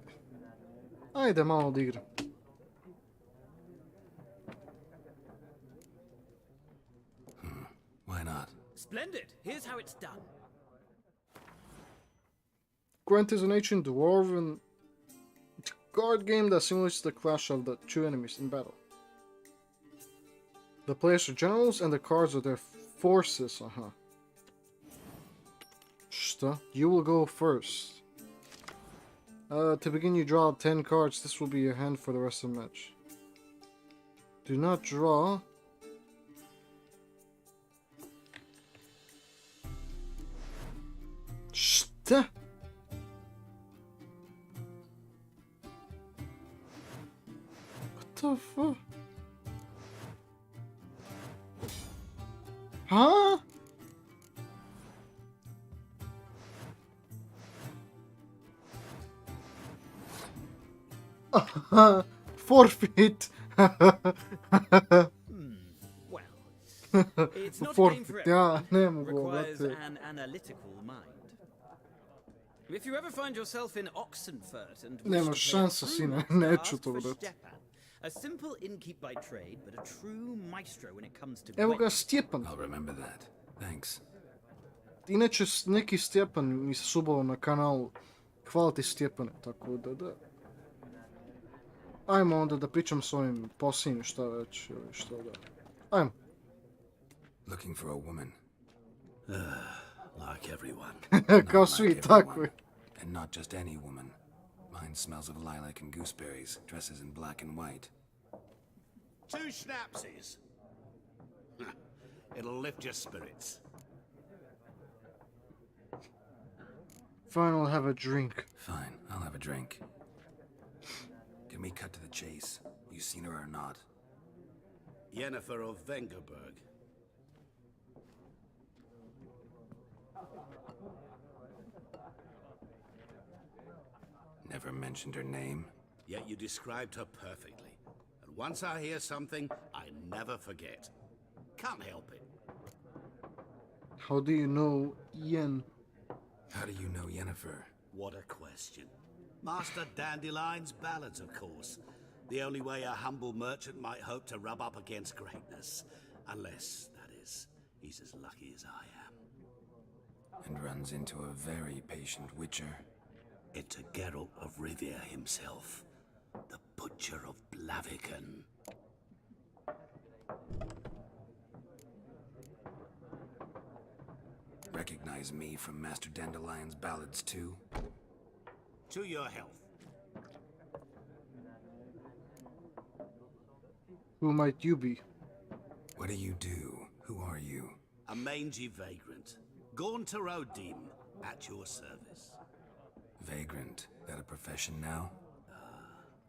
Ajde malo da igram. Why not? Splendid. Here's how it's done. Gwent is an ancient dwarven card game that simulates the clash of the two enemies in battle. The players are generals and the cards are their forces. Šta? You will go first. To begin, you draw 10 cards. This will be your hand for the rest of the match. Do not draw. Šta? What the fuck? Huh? Forfeit. Well, it's not a game Forfeit. for Ja, everyone. ne mogu, Requires brate. an analytical mind. If you ever find yourself in Oxenfurt and wish Nema to play a šanse, true sine, master, neću ask to, for brate. Stepan. A simple innkeep by trade, but a true maestro when it comes to Evo ga Gwent. Stjepan. I'll remember that. Thanks. Inače, neki Stjepan mi se subao na kanalu. Hvala ti Stjepane, tako da. Ajmo onda da pričam s ovim posljednjim šta već, ili šta da. Ajmo. Looking for a woman. Like everyone. Kao Not svi, like tako everyone. je. And not just any woman. Mine smells of lilac and gooseberries, dresses in black and white. 2 schnapsies. It'll lift your spirits. Fine, I'll have a drink. Fine, I'll have a drink. Can we cut to the chase? You seen her or not? Yennefer of Vengerberg. Never mentioned her name. Yet you described her perfectly. And once I hear something, I never forget. Can't help it. How do you know Yen? How do you know Yennefer? What a question. Master Dandelion's ballads, of course. The only way a humble merchant might hope to rub up against greatness. Unless, that is, he's as lucky as I am. And runs into a very patient witcher. Into Geralt of Rivia himself. The Butcher of Blaviken. Recognize me from Master Dandelion's ballads too? To your health. Who might you be? What do you do? Who are you? A mangy vagrant. Gaunter Odim, at your service. Vagrant. That a profession now?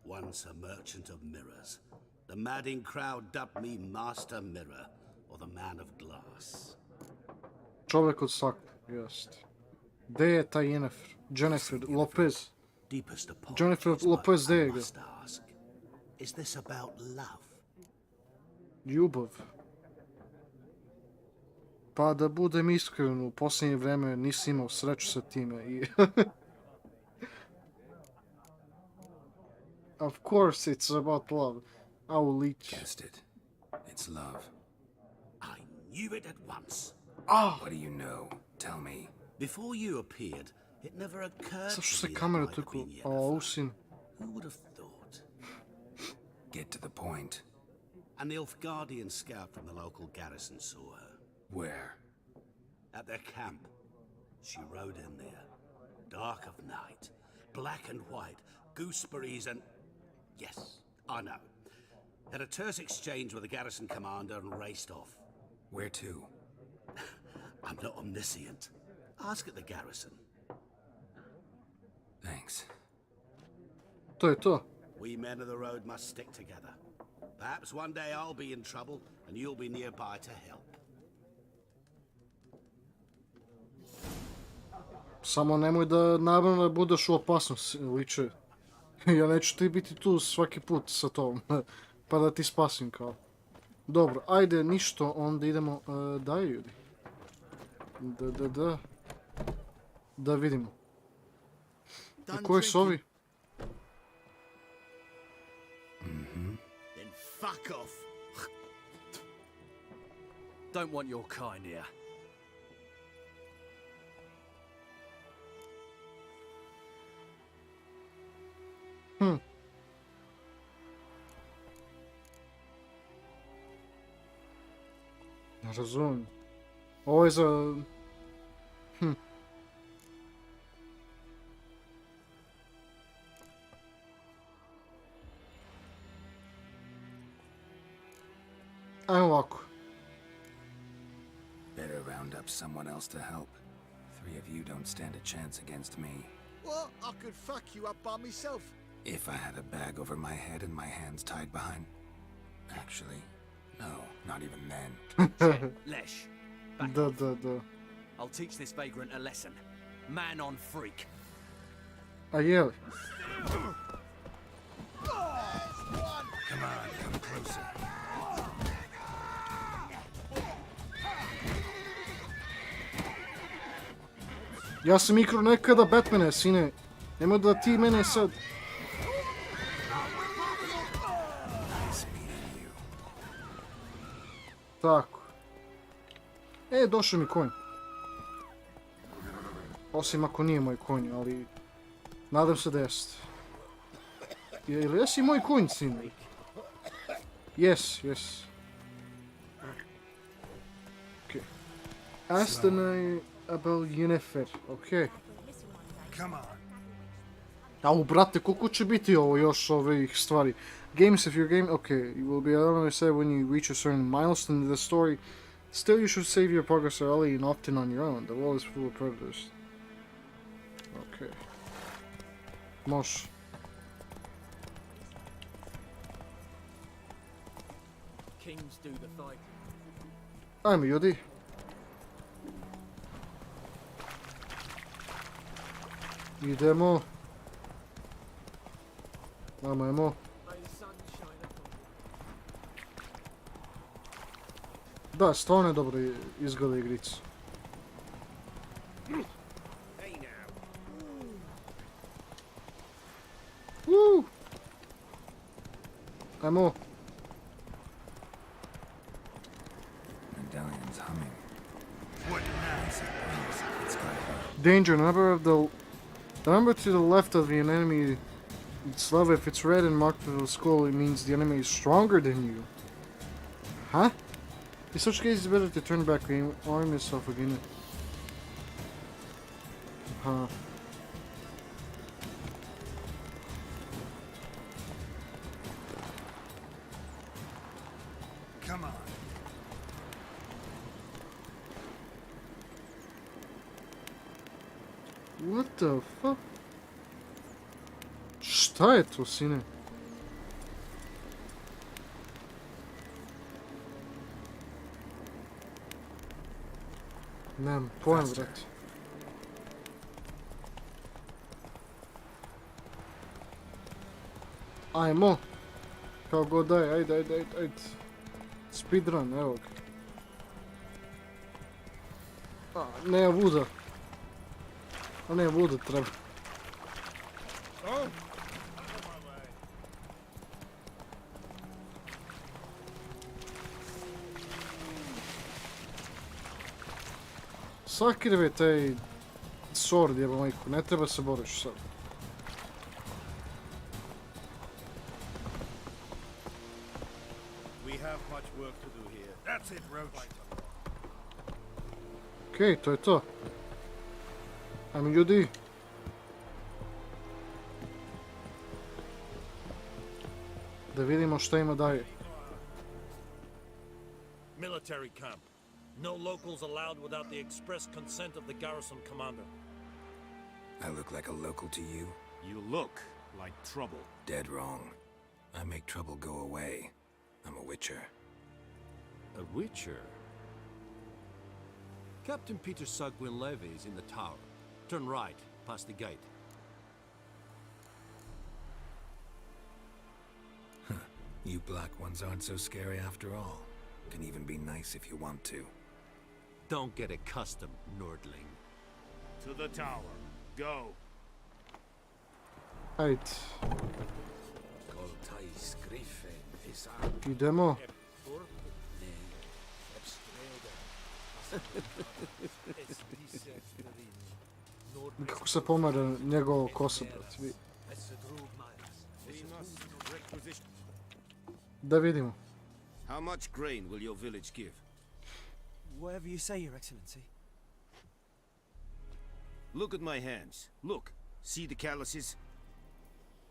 Once a merchant of mirrors. The madding crowd dubbed me Master Mirror, or the Man of Glass. Čovjek od stakla, jest. Gdje je ta Yennefer? Jennifer Lopez. Deepest apologies, Jennifer Lopez, but I there you go. must ask, is this about love? Ljubav. Pa da budem iskren, u posljednje vreme nisi imao sreću sa time i... Of course it's about love. I'll leech. Guessed it. It's love. I knew it at once. Ah! What do you know? Tell me. Before you appeared, it never occurred Zašto to se me that kamera might have tako been Yennefer. ausin? Who would have thought? Get to the point. An Nilfgaardian scout from the local garrison saw her. Where? At their camp. She rode in there. Dark of night. Black and white. Gooseberries and... Yes, I know. Had a terse exchange with the garrison commander and raced off. Where to? I'm not omniscient. Ask at the garrison. Thanks. To je to. We men of the road must stick together. Perhaps one day I'll be in trouble and you'll be nearby to help. Samo nemoj da naravno budeš u opasnosti, liče. Ja neću ti biti tu svaki put sa tobom, pa da ti spasim kao. Dobro, ajde, ništo, onda idemo dalje, ljudi. Da vidimo. A koji su ovi? Then fuck off. Don't want your kind here. Ne razumijem. Ovo je za... Ajmo ovako. Better round up someone else to help. 3 of you don't stand a chance against me. What? I could fuck you up by myself. If I had a bag over my head and my hands tied behind... Actually, no, not even then. Lesh. Da. I'll teach this vagrant a lesson. Man on freak. A je li? Come on, come closer. Ja sam igrao nekada Batmane, sine. Nemoj da ti mene sad... Nice meeting you. Tako. Došao mi konj. Osim ako nije moj konj, ali... Nadam se da jeste. Ili jesi moj konj, sine? Yes. Okay. Astenaj Abel Yennefer, okej. Come on. Au, brate, koliko će biti ovo još ovih stvari? Games, if your game... Okay, you will be automatically saved when you reach a certain milestone in the story. Still, you should save your progress early and often on your own. The world is full of predators. Okay. Može. Kings do the fight. Ajmo, ljudi. Idemo. Ajmo. Da, stvarno je dobro izgleda igrica. Ajmo. Medallion's humming. What nice it's got Danger, the number to the left of the enemy, its level, if it's red and marked with a skull, it means the enemy is stronger than you. Huh? In such cases, it's better to turn back and arm yourself again. Huh. Come on. What the fuck? Šta je to, sine? Nemam pojam, brate. Ajmo. Kao god daj, ajde. Speedrun, evo ga. Ne vuda. A ne vuda treba. Sakrive taj sword jeba majku, ne treba se boriš sad. We have much work to do here. That's it, Roach. Okej, to je to. Ajmo ljudi. Da vidimo šta ima dalje. Military camp. No locals allowed without the express consent of the garrison commander. I look like a local to you? You look like trouble. Dead wrong. I make trouble go away. I'm a witcher. A witcher? Captain Peter Sugwin Levy is in the tower. Turn right, past the gate. You black ones aren't so scary after all. Can even be nice if you want to. Don't get accustomed, Nordling. To the tower. Go. Ajde. Idemo. Kako se pomera njegovo kosa, brat. Da vidimo. How much grain will your village give? Whatever you say, Your Excellency. Look at my hands. Look. See the calluses?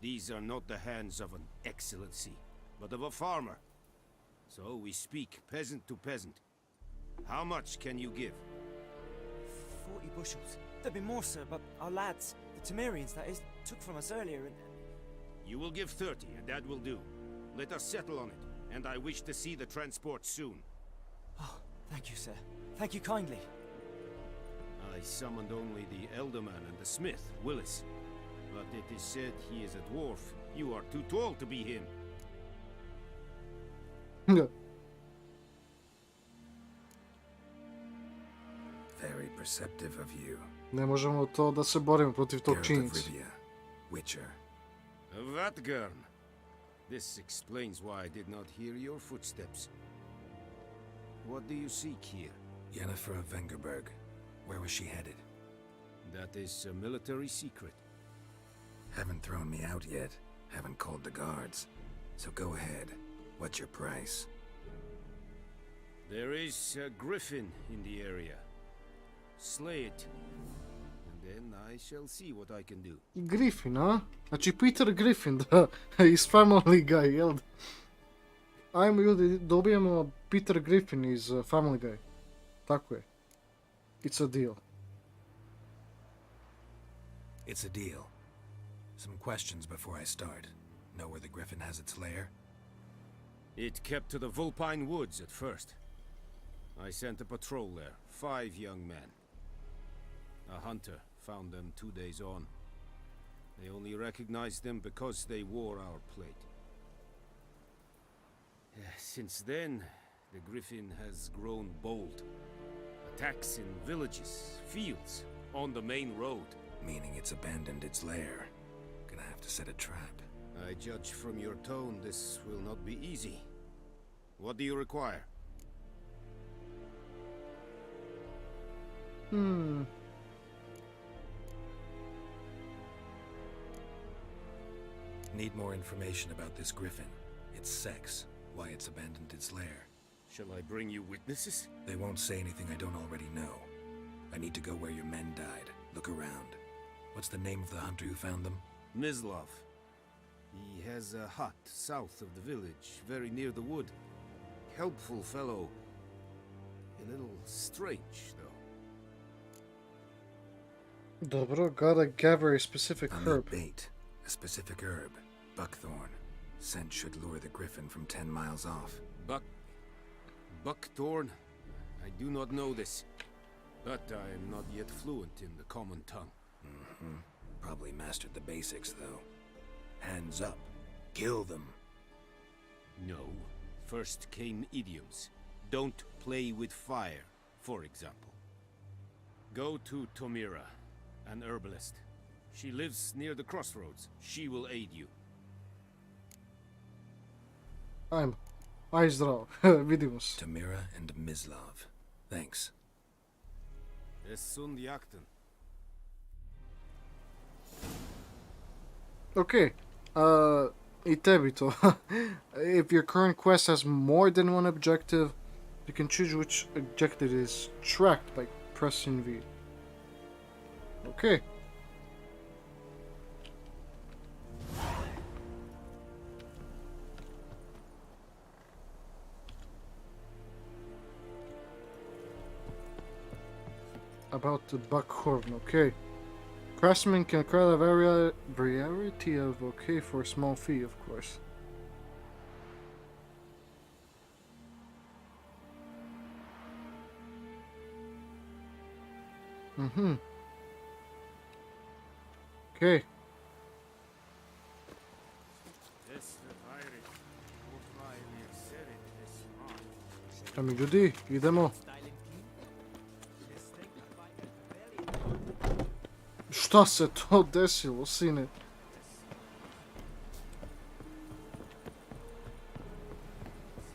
These are not the hands of an excellency, but of a farmer. So we speak peasant to peasant. How much can you give? 40 bushels. There'd be more, sir, but our lads, the Temerians, that is, took from us earlier and... You will give 30, and that will do. Let us settle on it, and I wish to see the transport soon. Oh, thank you, sir. Thank you kindly. I summoned only the Elderman and the smith, Willis. But it is said he is a dwarf. You are too tall to be him. Very perceptive of you. Ne možemo to da se borimo protiv tog Geralt of činjenica. Rivia, Witcher. Vatgern. This explains why I did not hear your footsteps. What do you seek here? Yennefer of Vengerberg. Where was she headed? That is a military secret. Haven't thrown me out yet. Haven't called the guards. So go ahead. What's your price? There is a griffin in the area. Slay it. And then I shall see what I can do. Griffin, a? Znači Peter Griffin, da, iz Family Guy, jel da? Ajmo ljudi, dobijemo Peter Griffin iz Family Guy. Tako je. It's a deal. It's a deal. Some questions before I start. Know where the griffin has its lair? It kept to the Vulpine Woods at first. I sent a patrol there, 5 young men. A hunter found them 2 days on. They only recognized them because they wore our plate. Since then, the griffin has grown bold. Attacks in villages, fields, on the main road. Meaning it's abandoned its lair. Gonna have to set a trap. I judge from your tone this will not be easy. What do you require? Need more information about this griffin. Its sex, why it's abandoned its lair. Shall I bring you witnesses? They won't say anything I don't already know. I need to go where your men died. Look around. What's the name of the hunter who found them? Mislav. He has a hut south of the village, very near the wood. Helpful fellow. A little strange, though. Dobro, gotta gather a specific I'll herb. need bait. A specific herb. Buckthorn. Scent should lure the griffin from 10 miles off. Buckthorn? I do not know this. But I am not yet fluent in the common tongue. Probably mastered the basics, though. Hands up. Kill them. No. First came idioms. Don't play with fire, for example. Go to Tomira, an herbalist. She lives near the crossroads. She will aid you. Aj zdravo, vidimo se. Tamira and Mislav. Thanks. Es sunt jakten. Okay, I tebi to. If your current quest has more than one objective, you can choose which objective is tracked by pressing V. Okay. About the buckhorn, okay. Craftsman can acquire a variety of okay for a small fee, of course. Okay. Šta mi ljudi, idemo. Šta se to desilo, sine?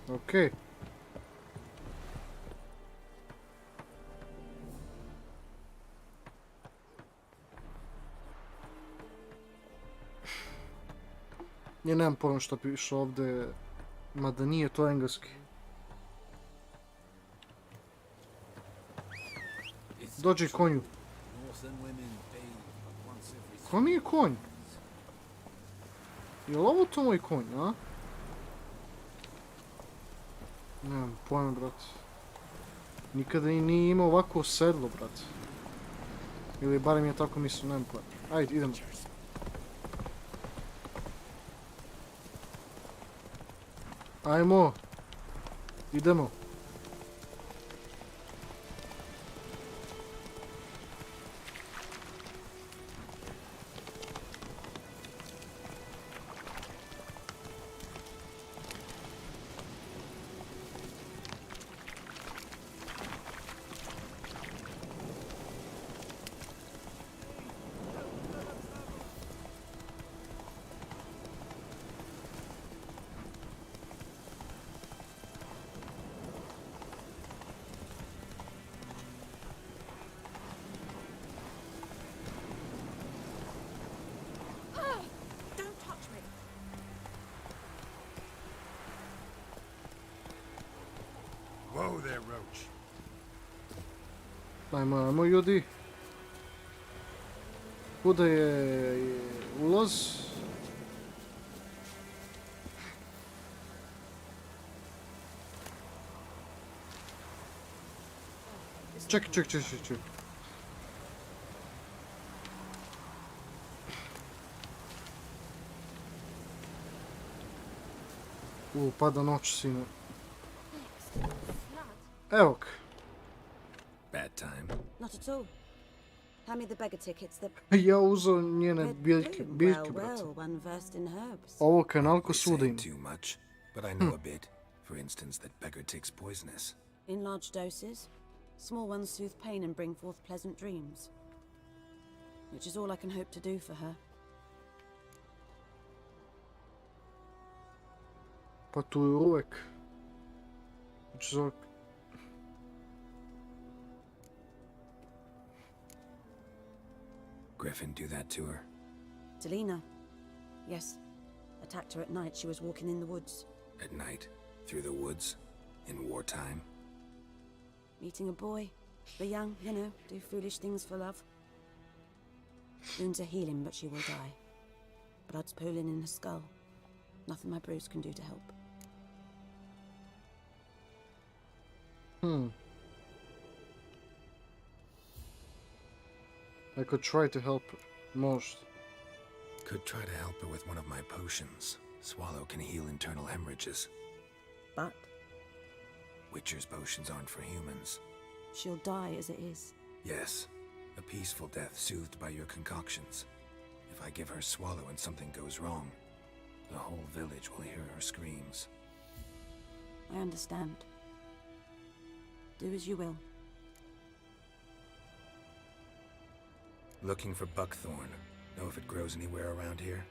Okej. Ja nemam pojma što piše ovdje, mada nije to engleski. Dođi konju. Ko mi je konj? Je li ovo to moj konj, a? Nemam pojma, brate. Nikada i nije imao ovako sedlo, brate. Ili barem je tako mislio, nemam pojma. Ajde, idemo. Ajmo. Idemo. Whoa there, Roach. Ajmo ljudi. Kuda je ulaz? Čekaj. Pada noć, sine. Evo ga. Bad time. Not at all. Hand me the beggar tickets. Ja uzeo njene biljke, brate. One versed in herbs. Ovo kanalko They say sudim. too much, but I know a bit. For instance, that beggar tick's poisonous. In large doses, small ones soothe pain and bring forth pleasant dreams. Which is all I can hope to do for her. Pa tu je uvek. Griffin do that to her? Delina. Yes. Attacked her at night. She was walking in the woods. At night? Through the woods? In wartime? Meeting a boy. The young, you know, do foolish things for love. Wounds are healing, but she will die. Blood's pooling in her skull. Nothing my bruise can do to help. I could try to help her. Most. Could try to help her with one of my potions. Swallow can heal internal hemorrhages. But? Witcher's potions aren't for humans. She'll die as it is. Yes. A peaceful death soothed by your concoctions. If I give her Swallow and something goes wrong, the whole village will hear her screams. I understand. Do as you will. Looking for buckthorn. Know if it grows anywhere around here?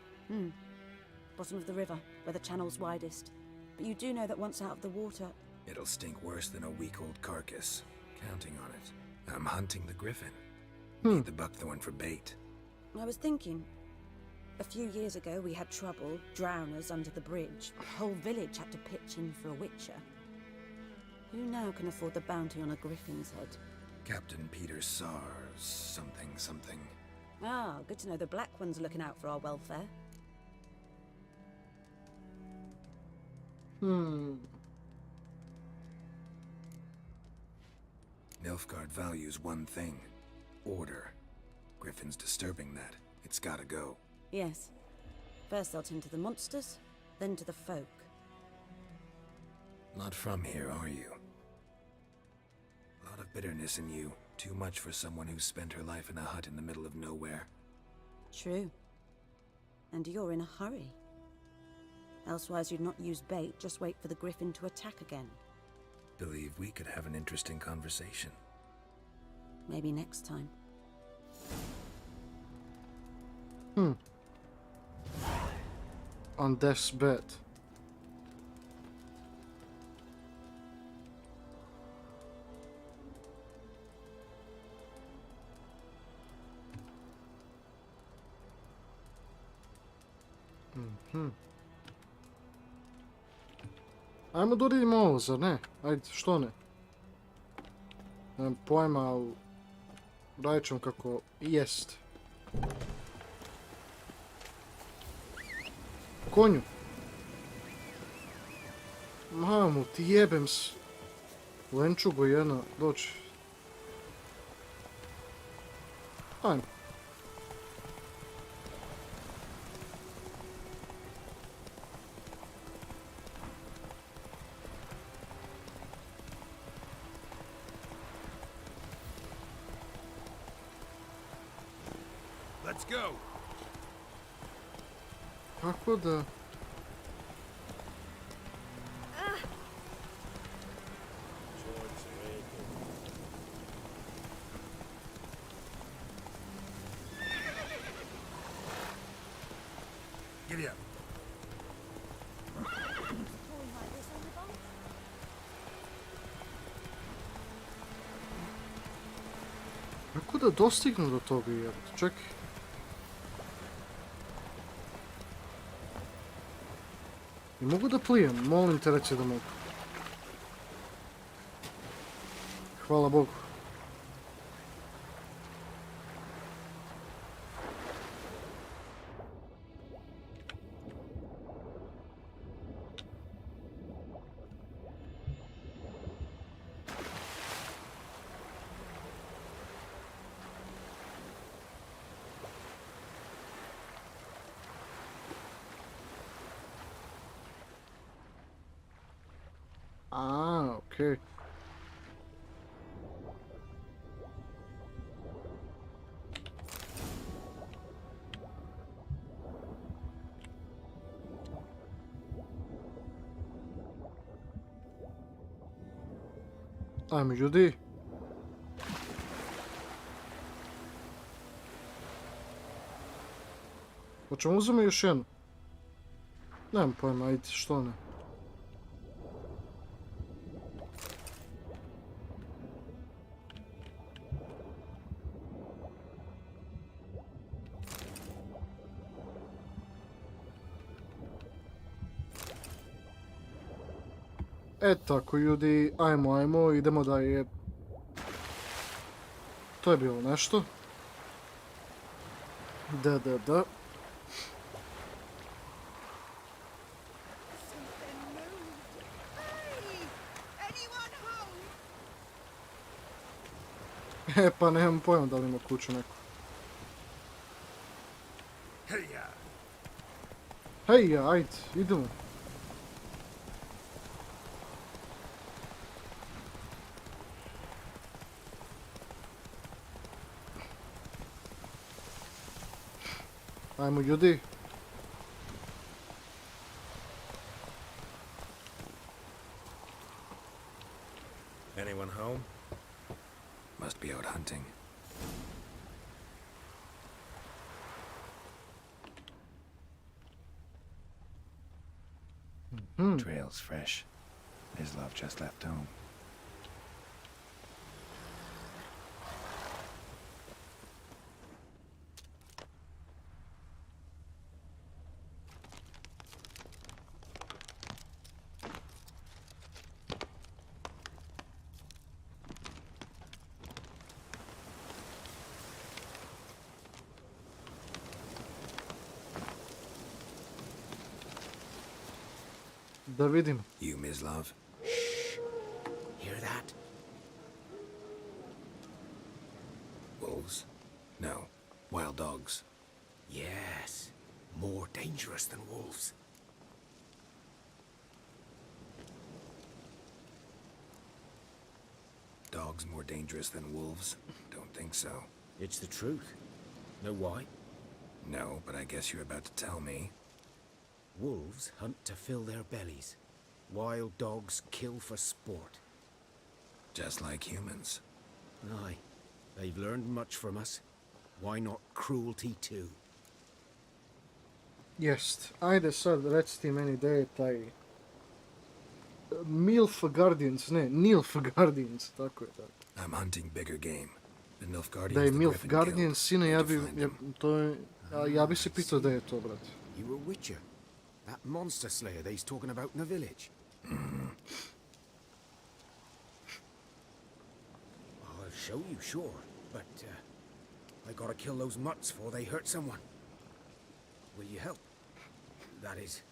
Bottom of the river, where the channel's widest. But you do know that once out of the water... It'll stink worse than a week-old carcass. Counting on it. I'm hunting the griffin. Need the buckthorn for bait. I was thinking... A few years ago we had trouble, drowners under the bridge. The whole village had to pitch in for a witcher. Who now can afford the bounty on a griffin's head? Captain Peter Sars, something. Ah, good to know the Black One's looking out for our welfare. Nilfgaard values one thing. Order. Griffin's disturbing that. It's gotta go. Yes. First they'll tend to the monsters, then to the folk. Not from here, are you? A lot of bitterness in you. Too much for someone who spent her life in a hut in the middle of nowhere. True. And you're in a hurry. Elsewise you'd not use bait, just wait for the griffin to attack again. Believe we could have an interesting conversation. Maybe next time. On death's bed. Ajmo da uradimo ovo, zar ne? Ajde, što ne? Nemam pojma, ali... radit ćemo kako jest. Konju! Mamu, ti jebem s... Lenčugo jedna, doći. Ajmo. Let's go. Kako da... Giddy up. Kako da dostignu do toga, jebate? Čekaj. I mogu da plijem, molim te reći da mogu. Hvala Bogu. Okej. Ajmo ljudi. Hoćemo uzeti još jednu? Nemam pojma, ajde, što ne. E tako ljudi, ajmo, idemo da je... To je bilo nešto. Da. E pa nemam pojma da li ima kuću neko. Hej, ajde, idemo. Ajmo ljudi. Anyone home? Must be out hunting. Trail's fresh. His love just left home. Da vidim. You, Mislav? Hear that? Wolves? No. Wild dogs. Yes. More dangerous than wolves. Dogs more dangerous than wolves? Don't think so. It's the truth. Know why? No, but I guess you're about to tell me. Wolves hunt to fill their bellies. Wild dogs kill for sport. Just like humans. Aye. They've learned much from us. Why not cruelty too? Jest. Ajde sad, reci ti meni da je taj... Milf Guardians, ne, Nilf Guardians, tako je tako. I'm hunting bigger game. The Nilfgaardians Da je the Milf Griffin Guardians, sine, ja Where'd you bi... find Ja, them? to je... Ja bi se pitao da je to, brat. You were Witcher. That monster slayer they's talking about in the village. I'll show you, sure. But, I gotta kill those mutts before they hurt someone. Will you help? That is,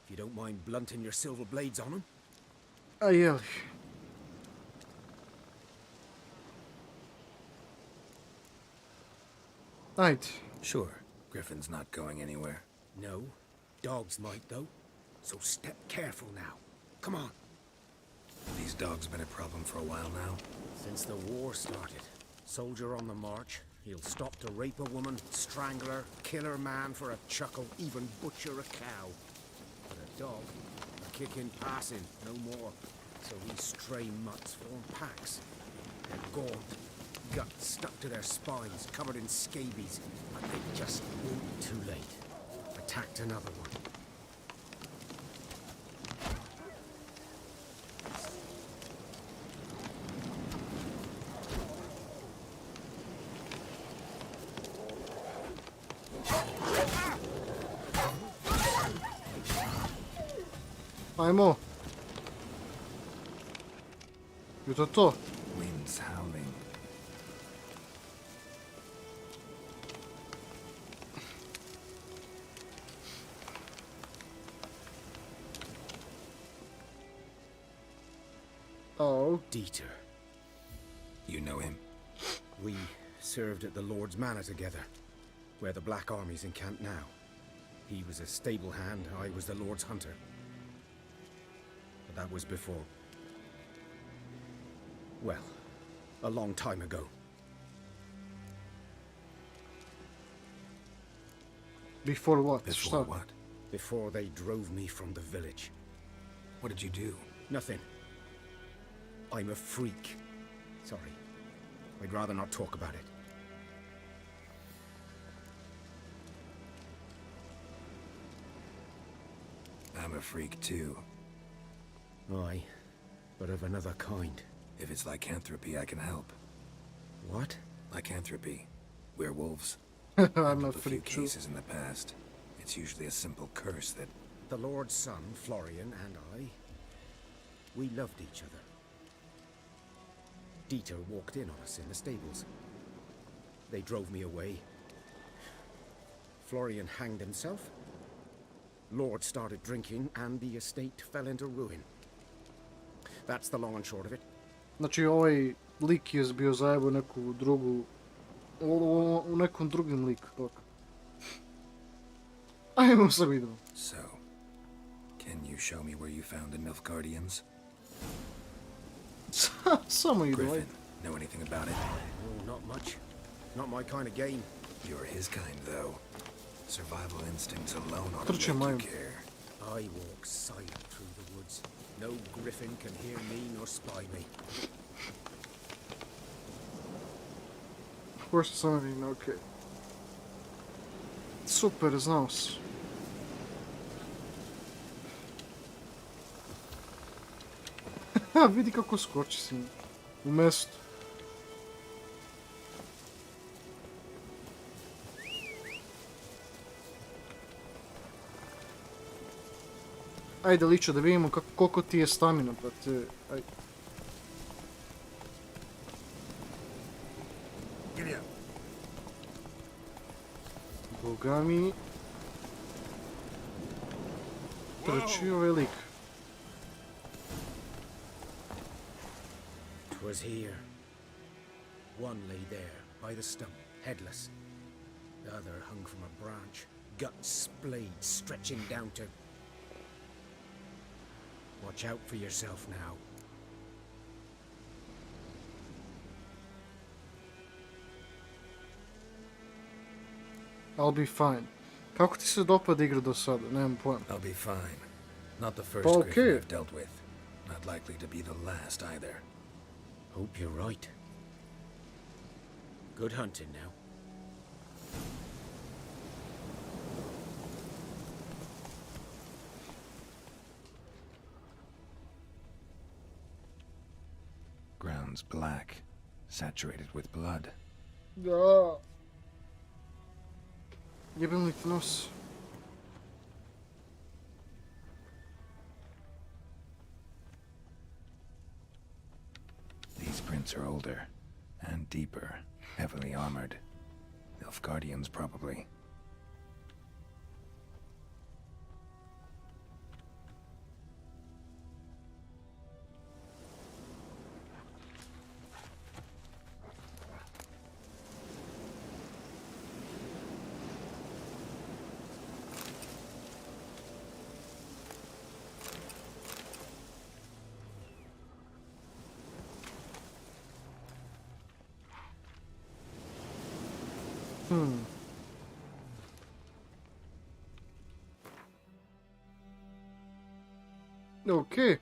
if you don't mind blunting your silver blades on them. A jeli. Ajde. Sure. Griffin's not going anywhere. No. Dogs might, though. So step careful now. Come on. These dogs been a problem for a while now. Since the war started. Soldier on the march. He'll stop to rape a woman, strangle her, kill her man for a chuckle, even butcher a cow. But a dog, a kick in passing, no more. So these stray mutts form packs. They're gaunt, guts stuck to their spines, covered in scabies. But they just won't too late. Attacked another one. Ajmo. Je to? Wind's howling. Oh. Dieter. You know him? We served at the Lord's Manor together, where the Black Army's encamped now. He was a stable hand, I was the Lord's hunter. But that was before... well, a long time ago. Before what? Before Šta? what? Before they drove me from the village. What did you do? Nothing. I'm a freak. Sorry. I'd rather not talk about it. I'm a freak too. Aye, but of another kind. If it's lycanthropy, I can help. What? Lycanthropy. Werewolves. I'm Handled a a few freak too. cases in the past. It's usually a simple curse that... The Lord's son, Florian, and I... we loved each other. Dieter walked in on us in the stables. They drove me away. Florian hanged himself. Lord started drinking, and the estate fell into ruin. That's the long and short of it. Znači ovaj lik je bio zajebo neku drugu... U nekom drugim liku, tako. Ajmo sad vidimo. So, can you show me where you found the Nilfgaardians? Samo idu, ajde. Griffin, know anything about it? Oh, not much. Not my kind of game. You're his kind, though. Survival instincts alone ought Trče to make maju. you care. I walk silent through the woods. No griffin can hear me nor spy me. Ko što sam vidim, okej. Super, znao si. Ha, vidi kako skoči s njim. U mestu. Ajde, liče, da vidimo koliko ti je stamina, brate. Ajde. Boga mi... Trči ovaj lik. 'Twas here. One lay there, by the stump, headless. The other hung from a branch, guts splayed, stretching down to... Watch out for yourself now. I'll be fine. Kako ti se dopada igra do sada? Nemam pojma. I'll be fine. Not the first Pa Griffin okej. I've dealt with. Not likely to be the last either. Hope you're right. Good hunting now. Ground's black, saturated with blood. Da. Jebem li ti nos? These prints are older and deeper, heavily armored. Nilfgaardians, probably. Okej.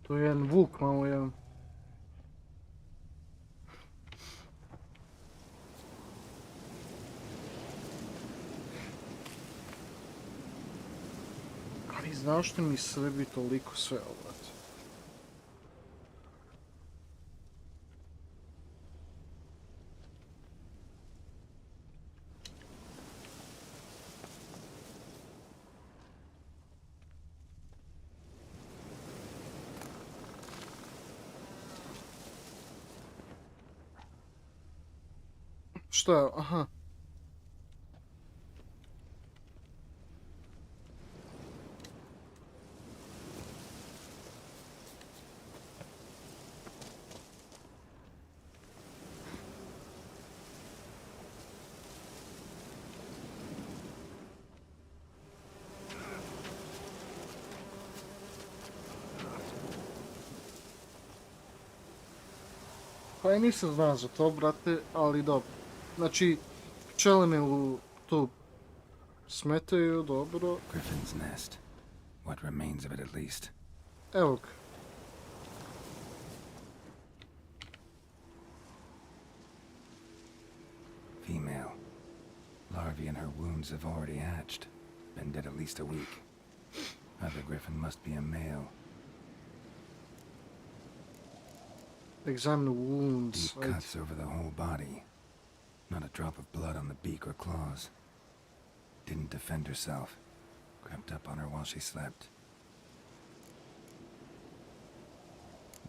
Tu je jedan vuk, malo jedan. Ali zašto mi Srbi toliko sve obrati? Šta je? Aha. Pa ja nisam znao za to, brate, ali dobro. Znači, pčele me tu smetaju, dobro. Griffin's nest. What remains of it, at least. Evo ga. Female. Larvae in her wounds have already hatched. Been dead at least a week. Other griffin must be a male. Examine the wounds. Deep cuts over the whole body. Not a drop of blood on the beak or claws. Didn't defend herself. Crept up on her while she slept.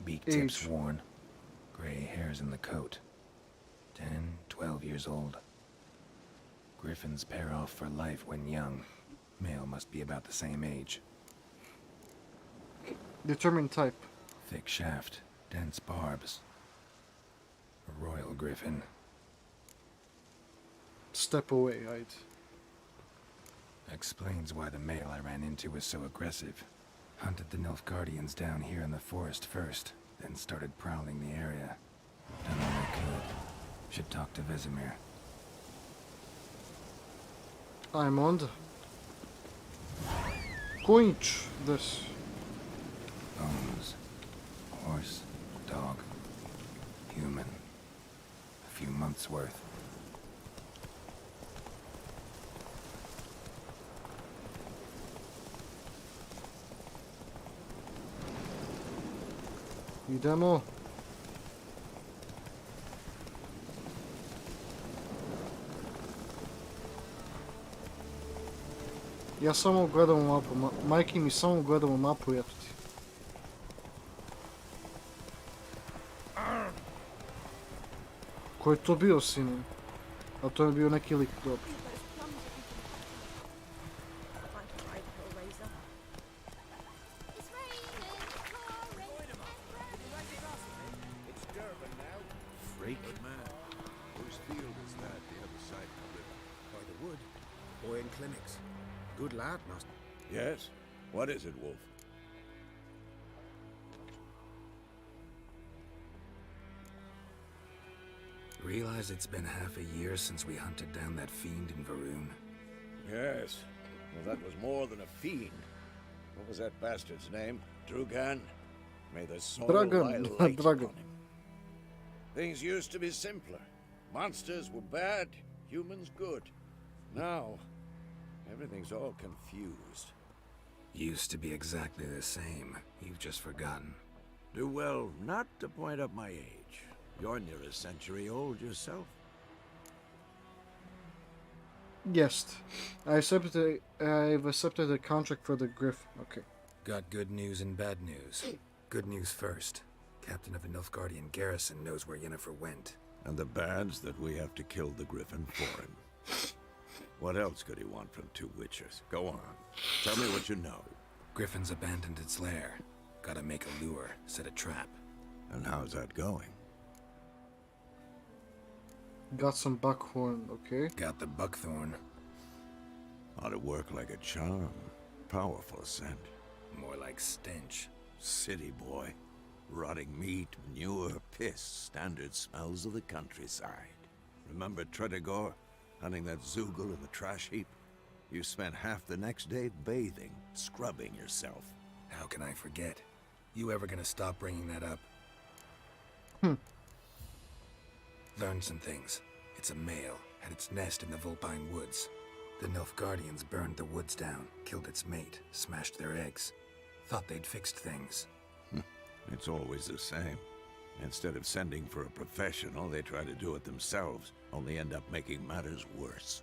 Beak tips worn. Gray hairs in the coat. 10, 12 years old. Griffins pair off for life when young. Male must be about the same age. Determine type. Thick shaft. Dense barbs. A royal griffin. Step away, I'd. Explains why the male I ran into was so aggressive. Hunted the Nilfgaardians down here in the forest first, then started prowling the area. Done all I could. Should talk to Vesemir. Ajmo onda. Kojić, this. Bones. Horse. Dog. Human. A few months' worth. Idemo. Ja samo gledam u mapu, majke mi samo gledam u mapu jefti. Ko je to bio, sine? A to je bio neki lik, dobro. Freak? Good man. Whose field is that, the other side of the river? By the wood. Boy in clinics. Good lad, master. Yes? What is it, Wolf? Realize it's been half a year since we hunted down that fiend in Varun? Yes. Well, that was more than a fiend. What was that bastard's name? Drugan? May the soil lie Dragan, light Dragan. upon him. Things used to be simpler. Monsters were bad, humans good. Now, everything's all confused. Used to be exactly the same. You've just forgotten. Do well not to point up my age. You're near a century old yourself. Yes. I've accepted a contract for the Griff. Okay. Got good news and bad news. Good news first. Captain of a Nilfgaardian garrison knows where Yennefer went. And the bad's that we have to kill the Griffin for him. What else could he want from two witchers? Go on. Tell me what you know. Griffin's abandoned its lair. Gotta make a lure, set a trap. And how's that going? Got some buckhorn, okay. Got the buckthorn. Ought to work like a charm. Powerful scent. More like stench. City boy. Rotting meat, manure, piss. Standard smells of the countryside. Remember Tredegor? Hunting that Zoogle in the trash heap? You spent half the next day bathing, scrubbing yourself. How can I forget? You ever gonna stop bringing that up? Learned some things. It's a male, had its nest in the Vulpine Woods. The Nilfgaardians burned the woods down, killed its mate, smashed their eggs. Thought they'd fixed things. It's always the same. Instead of sending for a professional, they try to do it themselves, only end up making matters worse.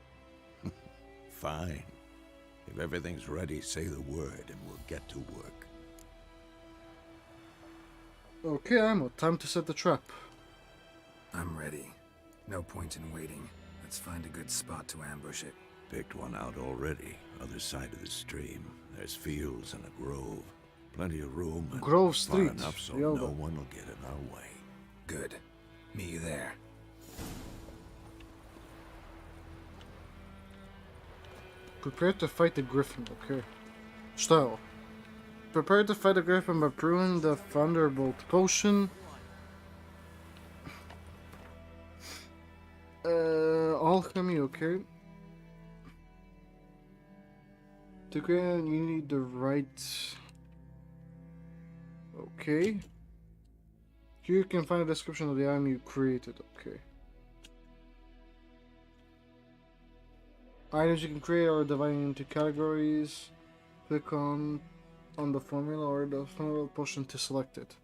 Fine. If everything's ready, say the word and we'll get to work. Okay, Amo, time to set the trap. I'm ready. No point in waiting. Let's find a good spot to ambush it. Picked one out already. Other side of the stream. There's fields and a grove. Plenty of room and Grove far Street. enough so Yoga. no one will get in our way. Good. Meet you there. Prepare to fight the Griffin, okay. Šta je ovo? Prepare to fight the Griffin by brewing the Thunderbolt potion. Alchemy, okay. To create, you need the right... Okay. Here you can find a description of the item you created, okay. Items you can create are divided into categories. Click on the formula or the formula potion to select it.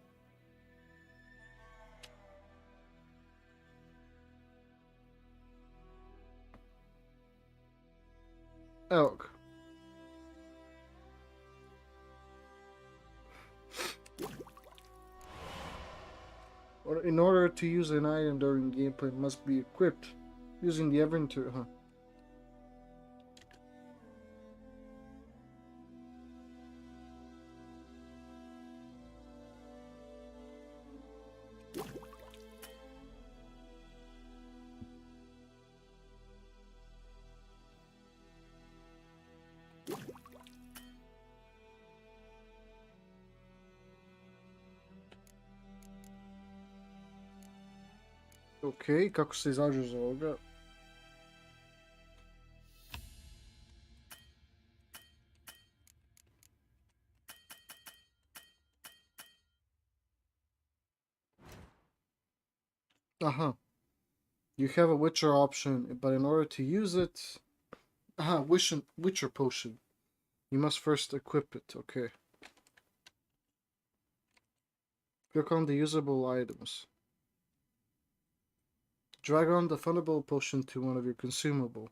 Elk. In order to use an item during gameplay, it must be equipped using the inventory, huh? Ok, kako se izađu iz ovoga? Aha. You have a Witcher option, but in order to use it... Aha, Witcher potion. You must first equip it, okay. Click on the usable items. Drag on the fundable potion to one of your consumable.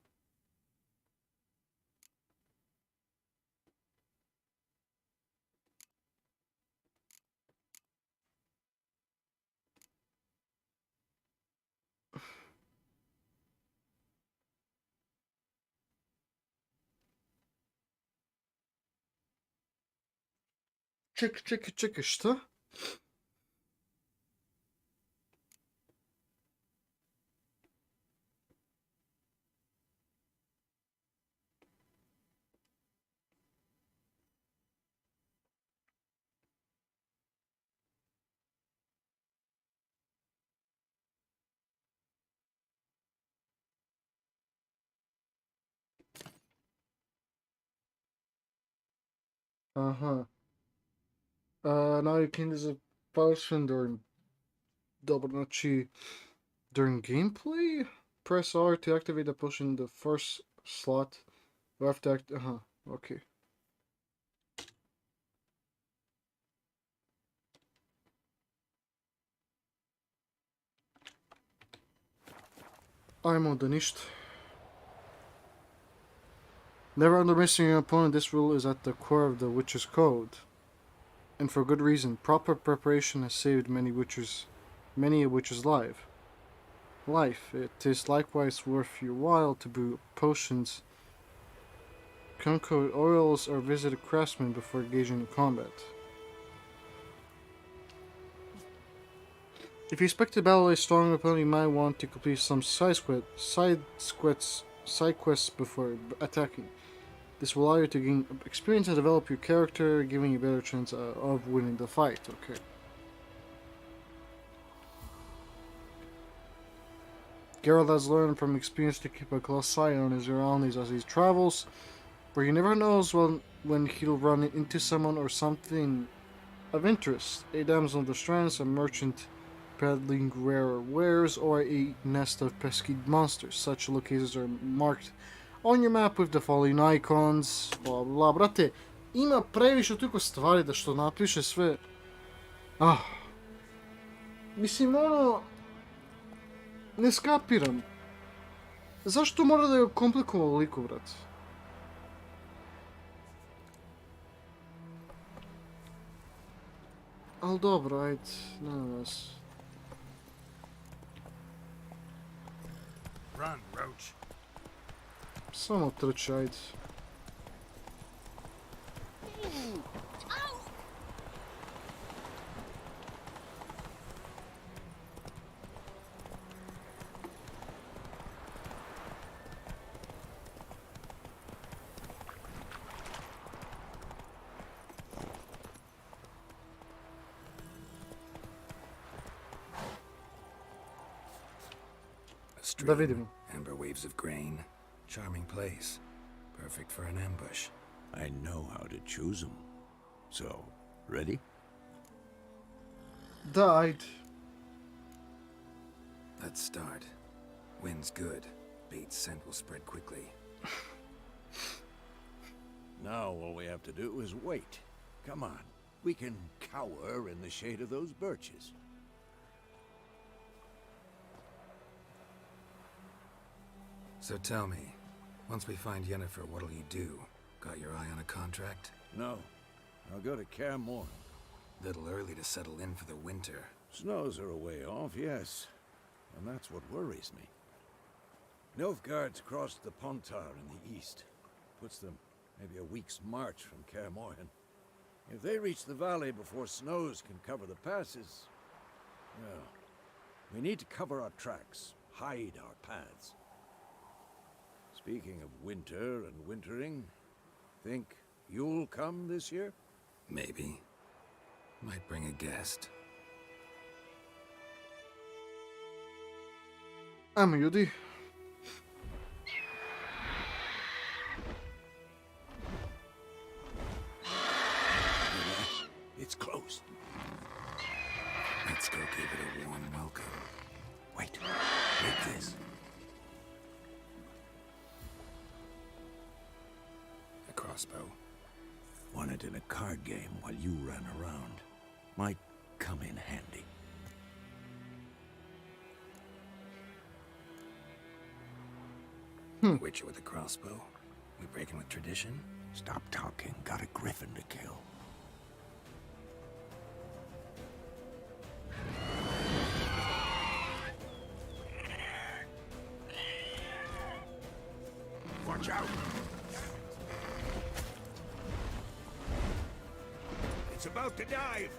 Чекай, что? Aha. Now you can use a potion during double znači during gameplay. Press R to activate the potion in the first slot. You have to act. Okay. Ajmo da ništa. Never underestimate your opponent. This rule is at the core of the Witcher's Code. And for good reason. Proper preparation has saved many a Witcher's life. It is likewise worth your while to brew potions, concoct oils, or visit a craftsman before engaging in combat. If you expect to battle a strong opponent, you might want to complete some side quests before attacking. This will allow you to gain experience and develop your character, giving you a better chance of winning the fight. Okay. Geralt has learned from experience to keep a close eye on his surroundings as he travels, for he never knows when he'll run into someone or something of interest. A damsel in distress, a merchant peddling rare wares, or a nest of pesky monsters. Such locations are marked on your map with the following icons. Bla bla. Brate, ima previše toliko stvari da što napiše sve. Mislim, ono... Ne skapiram. Zašto mora da je komplikovao ovoliko, brat? Ali dobro, ajde, nema vas. Run, Roach. Samo trči, ajde. Da vidimo. Amber waves of grain. Charming place. Perfect for an ambush. I know how to choose them. So, ready? Da, ajde. Let's start. Wind's good. Bait's scent will spread quickly. Now all we have to do is wait. Come on. We can cower in the shade of those birches. So tell me, once we find Yennefer, what'll you do? Got your eye on a contract? No. I'll go to Kaer Morhen. Little early to settle in for the winter. Snows are a way off, yes. And that's what worries me. Nilfgaard's crossed the Pontar in the east. Puts them maybe a week's march from Kaer Morhen. If they reach the valley before snows can cover the passes... well, we need to cover our tracks, hide our paths. Speaking of winter and wintering, think you'll come this year? Maybe. Might bring a guest. Ajmo ljudi. It's close. Let's go give it a warm welcome. Wait, take this. A crossbow. Won it in a card game while you ran around. Might come in handy. A witcher with a crossbow. We breaking with tradition? Stop talking. Got a griffin to kill. Watch out! It's about to dive.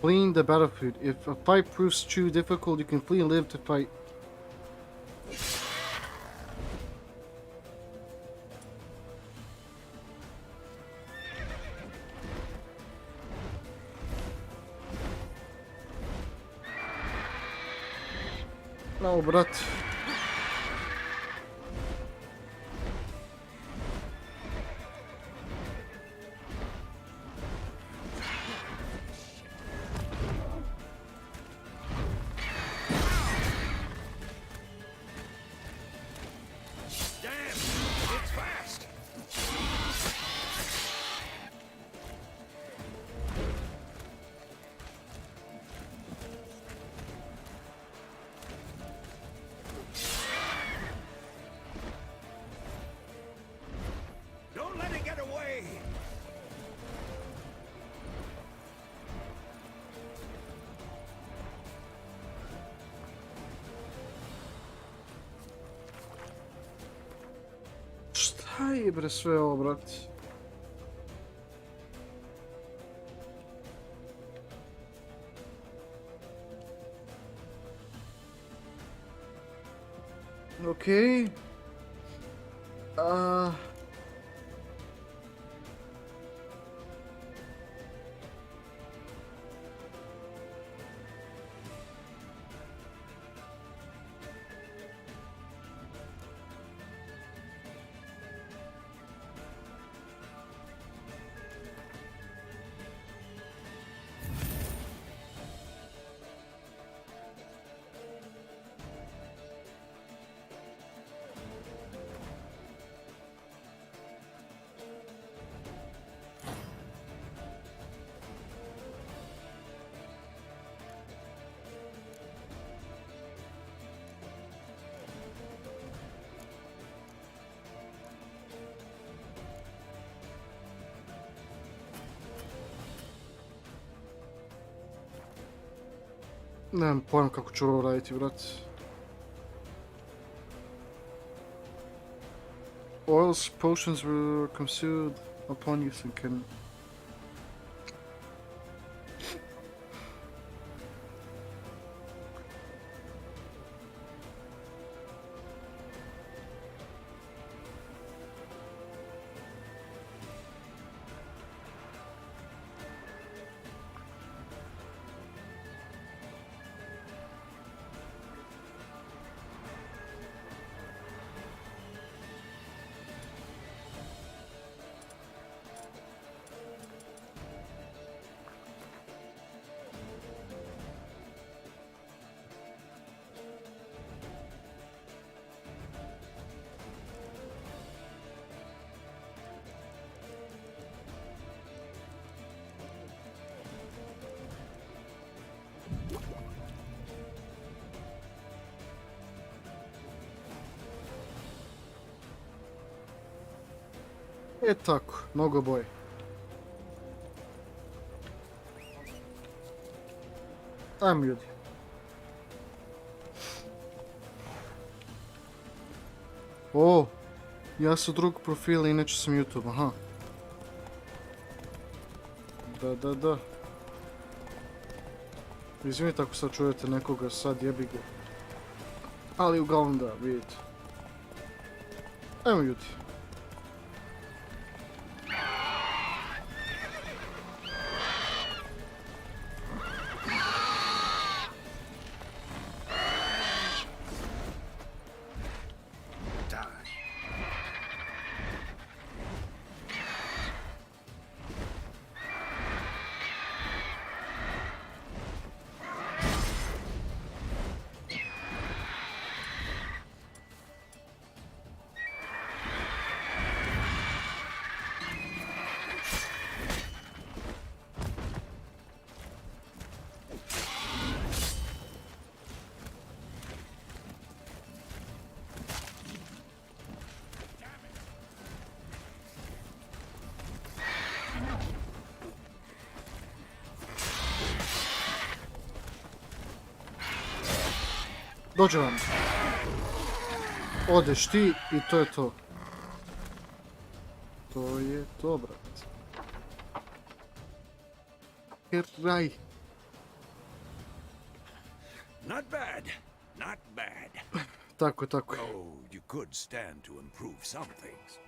Fleeing the battlefield. If a fight proves too difficult, you can flee and live to fight. No, brat. Don't let it get away. Šta je bre sve ovo, brat? Okej. Nemam pojma kako ću ovo raditi, brat. Oils, potions were consumed upon use and can... E tako, mnogoboje. Ajmo ljudi. O, ja sam drugog profila, inače sam YouTube, aha. Da. Izvinite ako sad čujete nekoga, sad jebi ga. Ali uglavnom da, vidite. Ajmo ljudi. Dođe vam. Odeš ti i to je to. To je to, brat. Kraj. Not bad. Not bad. Tako. Oh, you could stand to improve some things.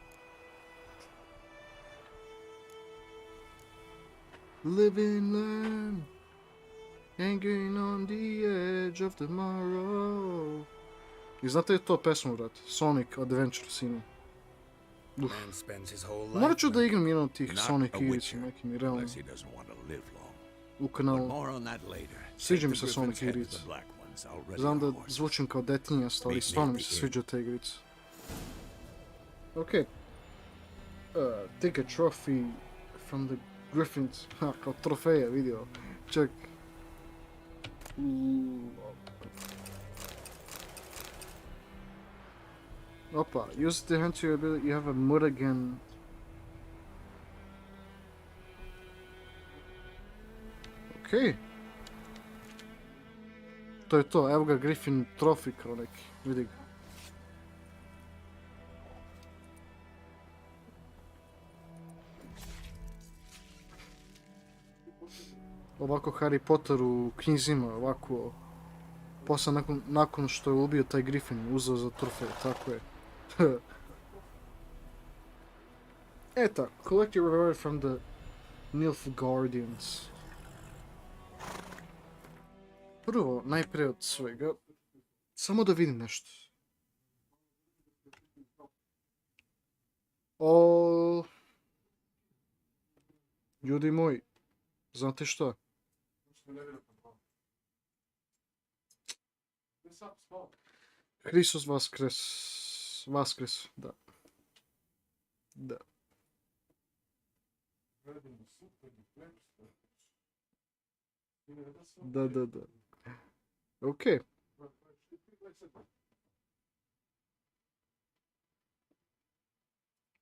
Live and learn. Hanging on the edge of tomorrow. I znate je to pesmu, brat? Sonic Adventure, sinu. Man spends his whole life Morat ću da igram jedan od tih Not Sonic a igrica, witcher, neki mi realno. unless he doesn't want to live long. U But kanalu. more on that later. Sviđa mi Take se the Sonic Griffin's head to igrica. the black ones, already Znam da on horse. zvučim kao detinjast, ali stvarno mi se sviđa ta igrica. Ok. Take a trophy from the Griffins. Ha, kao trofeja, vidio. Ček. Opa, use the hand to your ability, you have a mulligan. Ok. To je to, evo ga Griffin Trophy kao neki, vidi ga. Ovako Harry Potter u knjizima, ovako. Posle nakon što je ubio taj Griffin, uzeo za trofej, tako je. Eto, collect your reward from the Nilfgaardians. Prvo, najprije od svega, samo da vidim nešto. Ljudi moji, znate šta? Hristos Vaskres, da. Da. Ok.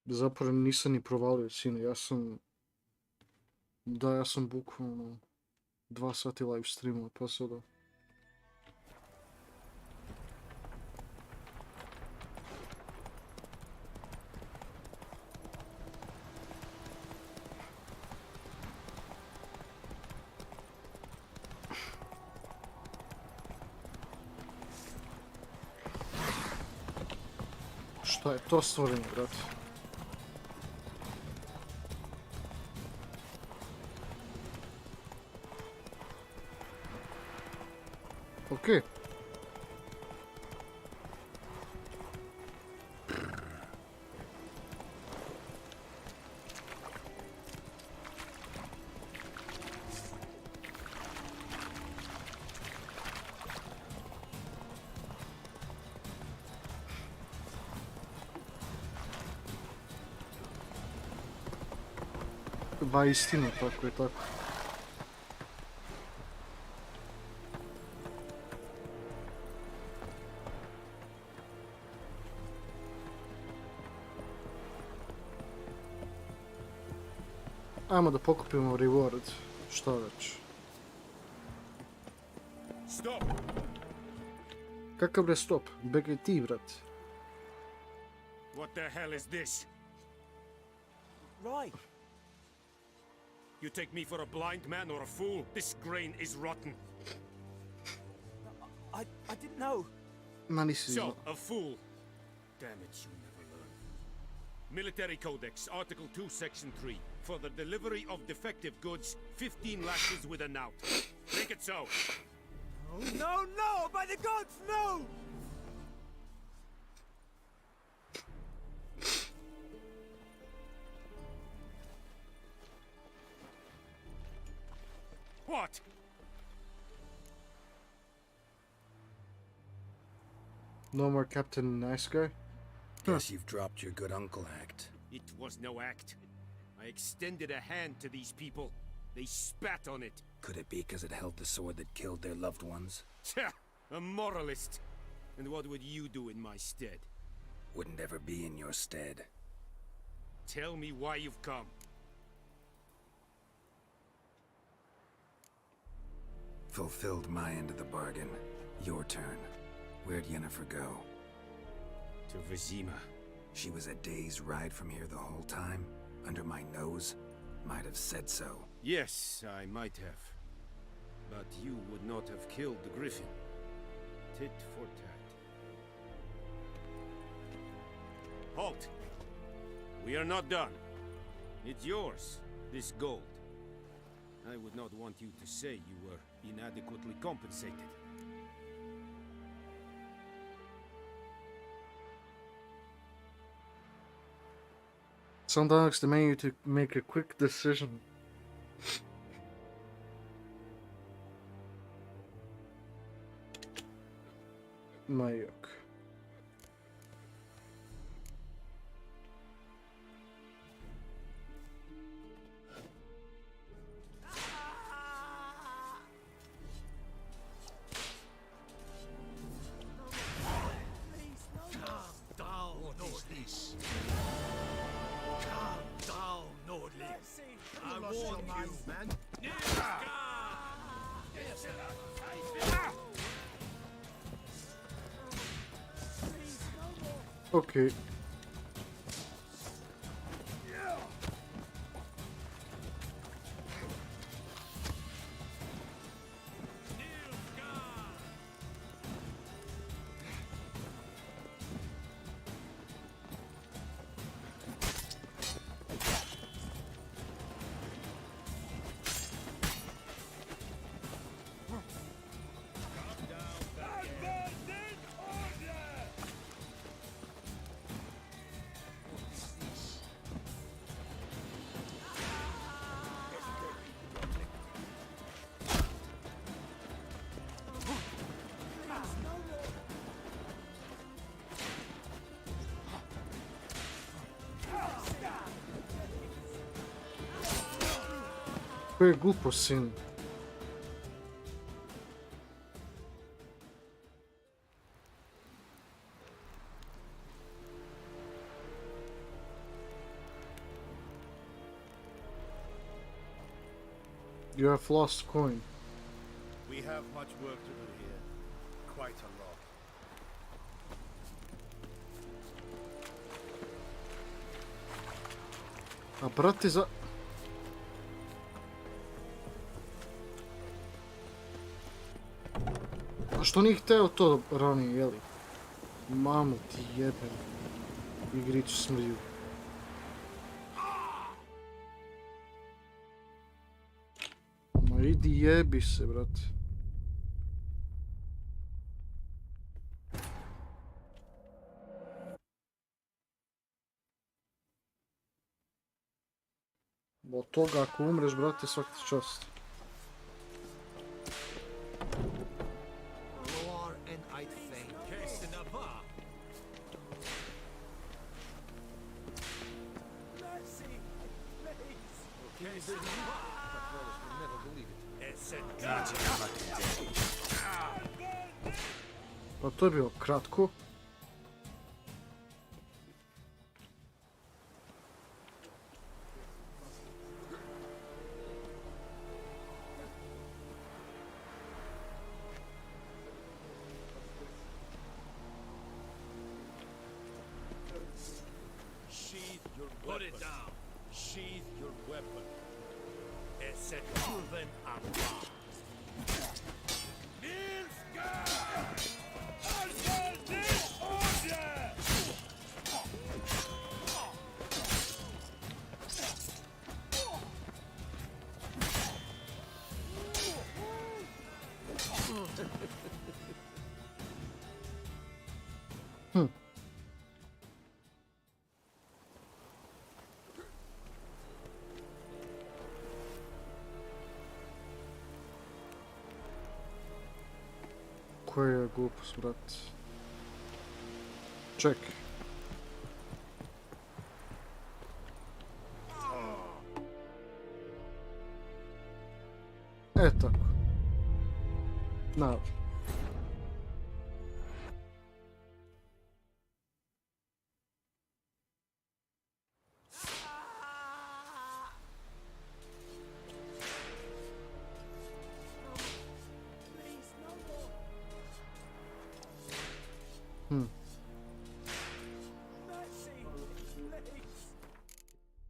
Zapravo nisam ni provalio, sine, ja sam bukvalno 2 sati live streamova, pa sada. Šta je to stvorenje, brate? Okej. Va istinu, tako je, tako. Ajmo da pokupimo reward. Šta već. Stop! Kakav bre stop? Begaj ti, brat. What the hell is this? Right. You take me for a blind man or a fool? This grain is rotten. I didn't know. Ma nisi So, znao. a fool. Damn it, you never learn. Military Codex, Article 2, Section 3. For the delivery of defective goods, 15 lashes with a knout. Make it so. No, no! By the gods, no! What? No more Captain Nice Guy? Guess you've dropped your good uncle act. It was no act. I extended a hand to these people. They spat on it. Could it be because it held the sword that killed their loved ones? Tja, a moralist. And what would you do in my stead? Wouldn't ever be in your stead. Tell me why you've come. Fulfilled my end of the bargain. Your turn. Where'd Yennefer go? To Vizima. She was a day's ride from here the whole time? Under my nose? Might have said so. Yes, I might have. But you would not have killed the griffin. Tit for tat. Halt! We are not done. It's yours, this gold. I would not want you to say you were inadequately compensated. Sometimes the menu to make a quick decision. Majok. Okay. Koje je glupo, sin. You have lost coin. We have much work to do here. Quite a lot. A brate za... A što nije hteo to ranije, jeli? Mamu ti jebem. Igricu smrju. Ma idi jebi se, brate. Od toga ako umreš, brate, svaka ti čast. Pa to je bilo kratko. your Put weapon. it down. Sheath your weapon. Es Kurven Abba. Koja je glupost, brat. Čekaj. Tako. Na.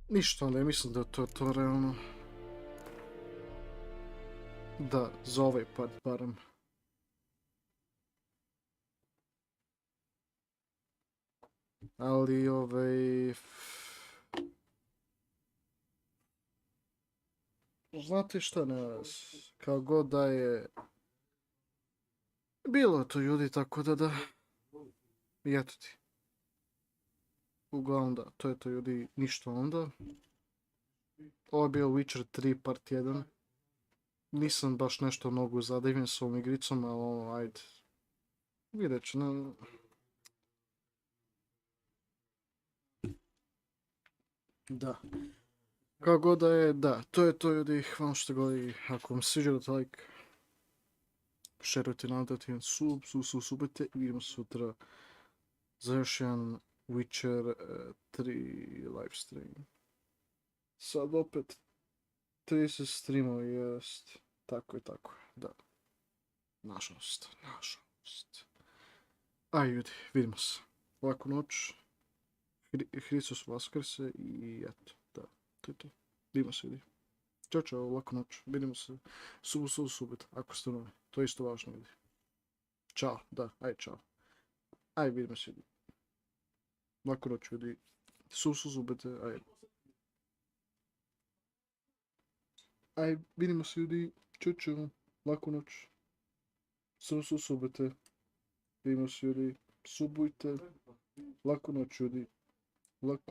Ništa, ne mislim da je to realno. Da, za ovaj part barem. Ali znate šta, ne vas, kao god da je... Bilo je to ljudi, tako da... I eto ti. Uglavnom da, to je to ljudi, ništa onda. Ovo je bio Witcher 3 part 1. Nisam baš nešto mnogo zadivljen s ovom igricom, ali ajde. Vidjet ću, ne... Da. Kako god da je, da, to je to ljudi, hvala što gledali, ako vam sviđa da like, šerujte, nadate, subite i vidimo sutra za još jedan Witcher 3 live stream. Sad opet 30 streamova jest, tako je, da. Nažalost. Aj ljudi, vidimo se. Laku noć, Hristos vaskrse i eto, da, to je to. Vidimo se ljudi. Ćao, laku noć, vidimo se subit, ako ste novi, to je isto važno ljudi. Ćao, da, aj čao. Aj, vidimo se ljudi. Laku noć ljudi, subite, aj. Aj, vidimo se ljudi, čao, laku noć. Subite, vidimo se ljudi, subujte, laku noć ljudi, laku